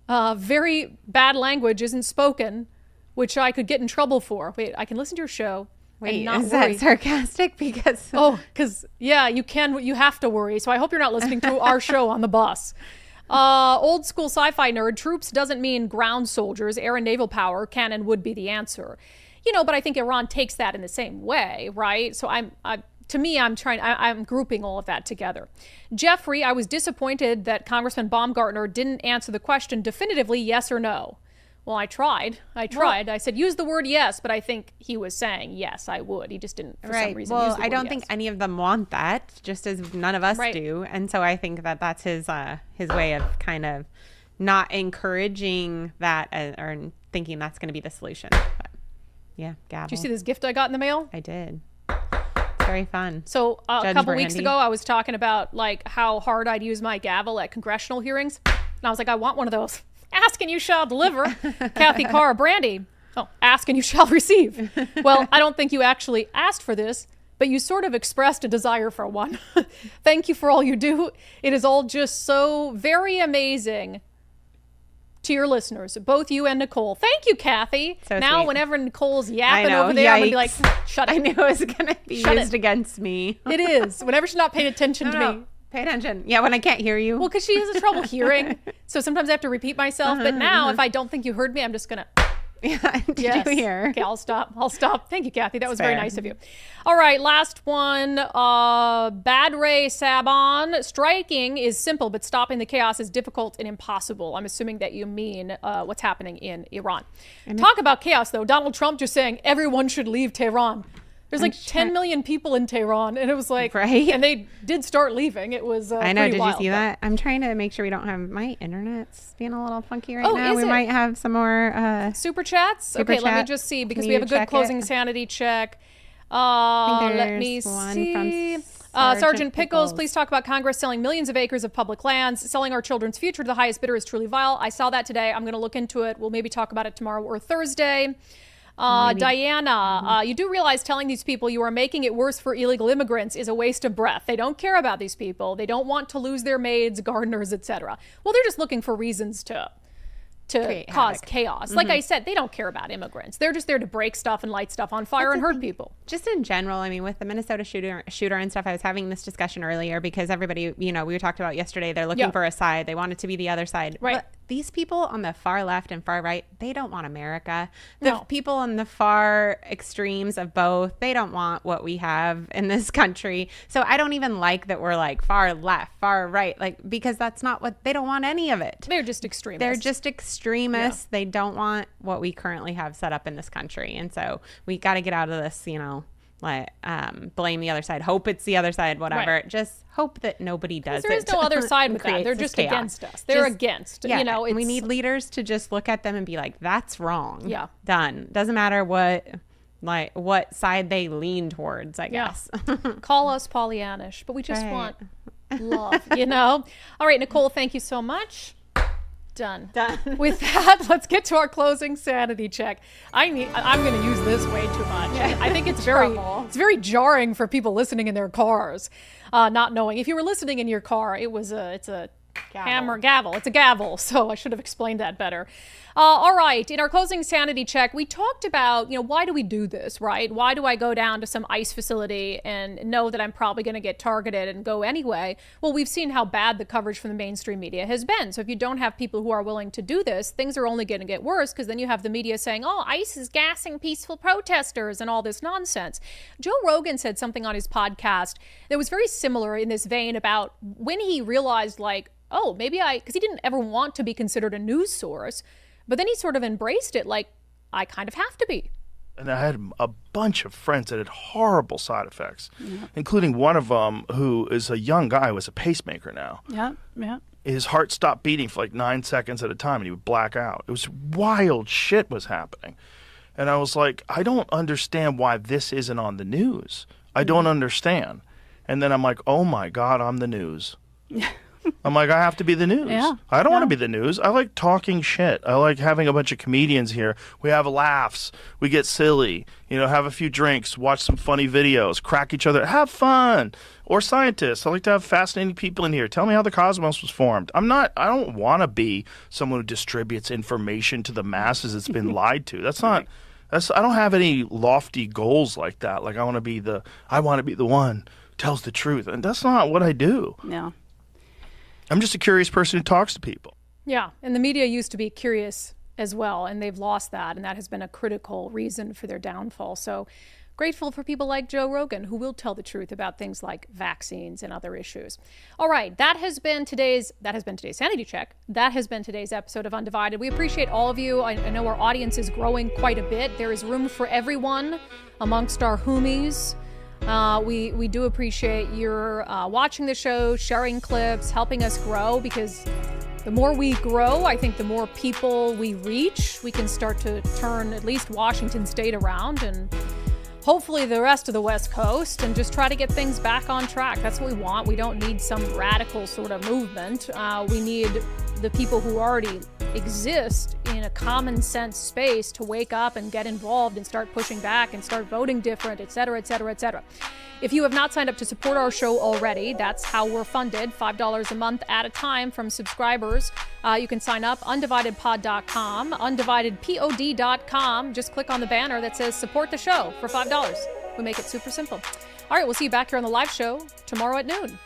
Speaker 1: Very bad language isn't spoken, which I could get in trouble for. Wait, I can listen to your show and not worry.
Speaker 14: That sarcastic? Because
Speaker 1: you have to worry. So I hope you're not listening to our show on the bus. Old school sci-fi nerd, troops doesn't mean ground soldiers. Air and naval power can and would be the answer. But I think Iran takes that in the same way, right? So I'm grouping all of that together. Jeffrey, I was disappointed that Congressman Baumgartner didn't answer the question definitively, yes or no. Well, I tried. I said, use the word yes, but I think he was saying, yes, I would. He just didn't, for some reason, use the word
Speaker 14: I don't think any of them want that, just as none of us do. And so I think that that's his way of kind of not encouraging that or thinking that's going to be the solution. But, yeah, gavel.
Speaker 1: Did you see this gift I got in the mail?
Speaker 14: I did. It's very fun.
Speaker 1: So a couple weeks ago, I was talking about how hard I'd use my gavel at congressional hearings. And I was like, I want one of those. Ask and you shall deliver. Kathy Carr, Brandi. Oh, ask and you shall receive. Well, I don't think you actually asked for this, but you sort of expressed a desire for one. Thank you for all you do. It is all just so very amazing to your listeners, both you and Nicole. Thank you, Kathy.
Speaker 14: So
Speaker 1: now,
Speaker 14: sweet.
Speaker 1: whenever Nicole's yapping over there, I'm going to be like, shut it.
Speaker 14: I knew it was going to be used against me.
Speaker 1: It is. Whenever she's not paying attention to me.
Speaker 14: Pay attention. Yeah, when I can't hear you.
Speaker 1: Well, because she has trouble hearing. So sometimes I have to repeat myself. But now, if I don't think you heard me, I'm just going to.
Speaker 14: Did you hear?
Speaker 1: Okay, I'll stop. Thank you, Kathy. That was very nice of you. All right, last one. Badre Sabon. Striking is simple, but stopping the chaos is difficult and impossible. I'm assuming that you mean what's happening in Iran. Talk about chaos, though. Donald Trump just saying everyone should leave Tehran. There's like 10 million people in Tehran, and it was like, and they did start leaving. It was
Speaker 14: I know. Did
Speaker 1: wild,
Speaker 14: you see that? I'm trying to make sure we don't have my internet's being a little funky right now.
Speaker 1: Is
Speaker 14: we
Speaker 1: it?
Speaker 14: might have some more
Speaker 1: super chats. Let me just see, because we have a good closing sanity check. Let me see. Sergeant Pickles, please talk about Congress selling millions of acres of public lands. Selling our children's future to the highest bidder is truly vile. I saw that today. I'm going to look into it. We'll maybe talk about it tomorrow or Thursday. Diana, you do realize telling these people you are making it worse for illegal immigrants is a waste of breath. They don't care about these people. They don't want to lose their maids, gardeners, etc. Well, they're just looking for reasons to cause chaos. Like I said, they don't care about immigrants. They're just there to break stuff and light stuff on fire and hurt people.
Speaker 14: Just in general, I mean, with the Minnesota shooter and stuff, I was having this discussion earlier because everybody, we were talking about yesterday, they're looking for a side. They want it to be the other side.
Speaker 1: Right.
Speaker 14: But these people on the far left and far right, they don't want America. The people on the far extremes of both, they don't want what we have in this country. So I don't even like that we're like far left, far right, like, because that's not what, they don't want any of it.
Speaker 1: They're just extremists.
Speaker 14: They're just extremists. They don't want what we currently have set up in this country. And so we got to get out of this, like blame the other side, hope it's the other side, whatever. Right. Just hope that nobody does it.
Speaker 1: There is no other side with that. They're just chaos. Against us. They're against.
Speaker 14: Yeah, we need leaders to just look at them and be like, that's wrong.
Speaker 1: Yeah.
Speaker 14: Done. Doesn't matter what side they lean towards, I guess.
Speaker 1: Call us Pollyannish, but we just want love, All right, Nicole, thank you so much. Done. With that, let's get to our closing sanity check. I'm going to use this way too much. Yeah. I think it's very jarring for people listening in their cars, not knowing. If you were listening in your car, it's a gavel. It's a gavel. So I should have explained that better. All right. In our closing sanity check, we talked about, why do we do this, right? Why do I go down to some ICE facility and know that I'm probably going to get targeted and go anyway? Well, we've seen how bad the coverage from the mainstream media has been. So if you don't have people who are willing to do this, things are only going to get worse, because then you have the media saying, oh, ICE is gassing peaceful protesters and all this nonsense. Joe Rogan said something on his podcast that was very similar in this vein about when he realized, like, oh, maybe because he didn't ever want to be considered a news source, but then he sort of embraced it, like, I kind of have to be.
Speaker 15: And I had a bunch of friends that had horrible side effects, including one of them who is a young guy who has a pacemaker now.
Speaker 10: Yeah.
Speaker 15: His heart stopped beating for like 9 seconds at a time, and he would black out. It was wild shit was happening. And I was like, I don't understand why this isn't on the news. I don't understand. And then I'm like, oh my God, I'm the news. I'm like, I have to be the news.
Speaker 10: Yeah.
Speaker 15: I don't want to be the news. I like talking shit. I like having a bunch of comedians here. We have laughs. We get silly. Have a few drinks, watch some funny videos, crack each other, have fun. Or scientists. I like to have fascinating people in here. Tell me how the cosmos was formed. I don't want to be someone who distributes information to the masses that's been lied to. I don't have any lofty goals like that. Like I want to be the one who tells the truth. And that's not what I do.
Speaker 10: No.
Speaker 15: I'm just a curious person who talks to people.
Speaker 1: Yeah, and the media used to be curious as well, and they've lost that, and that has been a critical reason for their downfall. So grateful for people like Joe Rogan, who will tell the truth about things like vaccines and other issues. All right, that has been today's Sanity Check. That has been today's episode of Undivided. We appreciate all of you. I know our audience is growing quite a bit. There is room for everyone amongst our homies. We do appreciate your watching the show, sharing clips, helping us grow, because the more we grow, I think the more people we reach, we can start to turn at least Washington State around, and hopefully the rest of the West Coast, and just try to get things back on track. That's what we want. We don't need some radical sort of movement. We need the people who already exist in a common sense space to wake up and get involved and start pushing back and start voting different, et cetera, et cetera, et cetera. If you have not signed up to support our show already, that's how we're funded, $5 a month at a time from subscribers. You can sign up, undividedpod.com, undividedpod.com. Just click on the banner that says support the show for $5. We make it super simple. All right, we'll see you back here on the live show tomorrow at noon.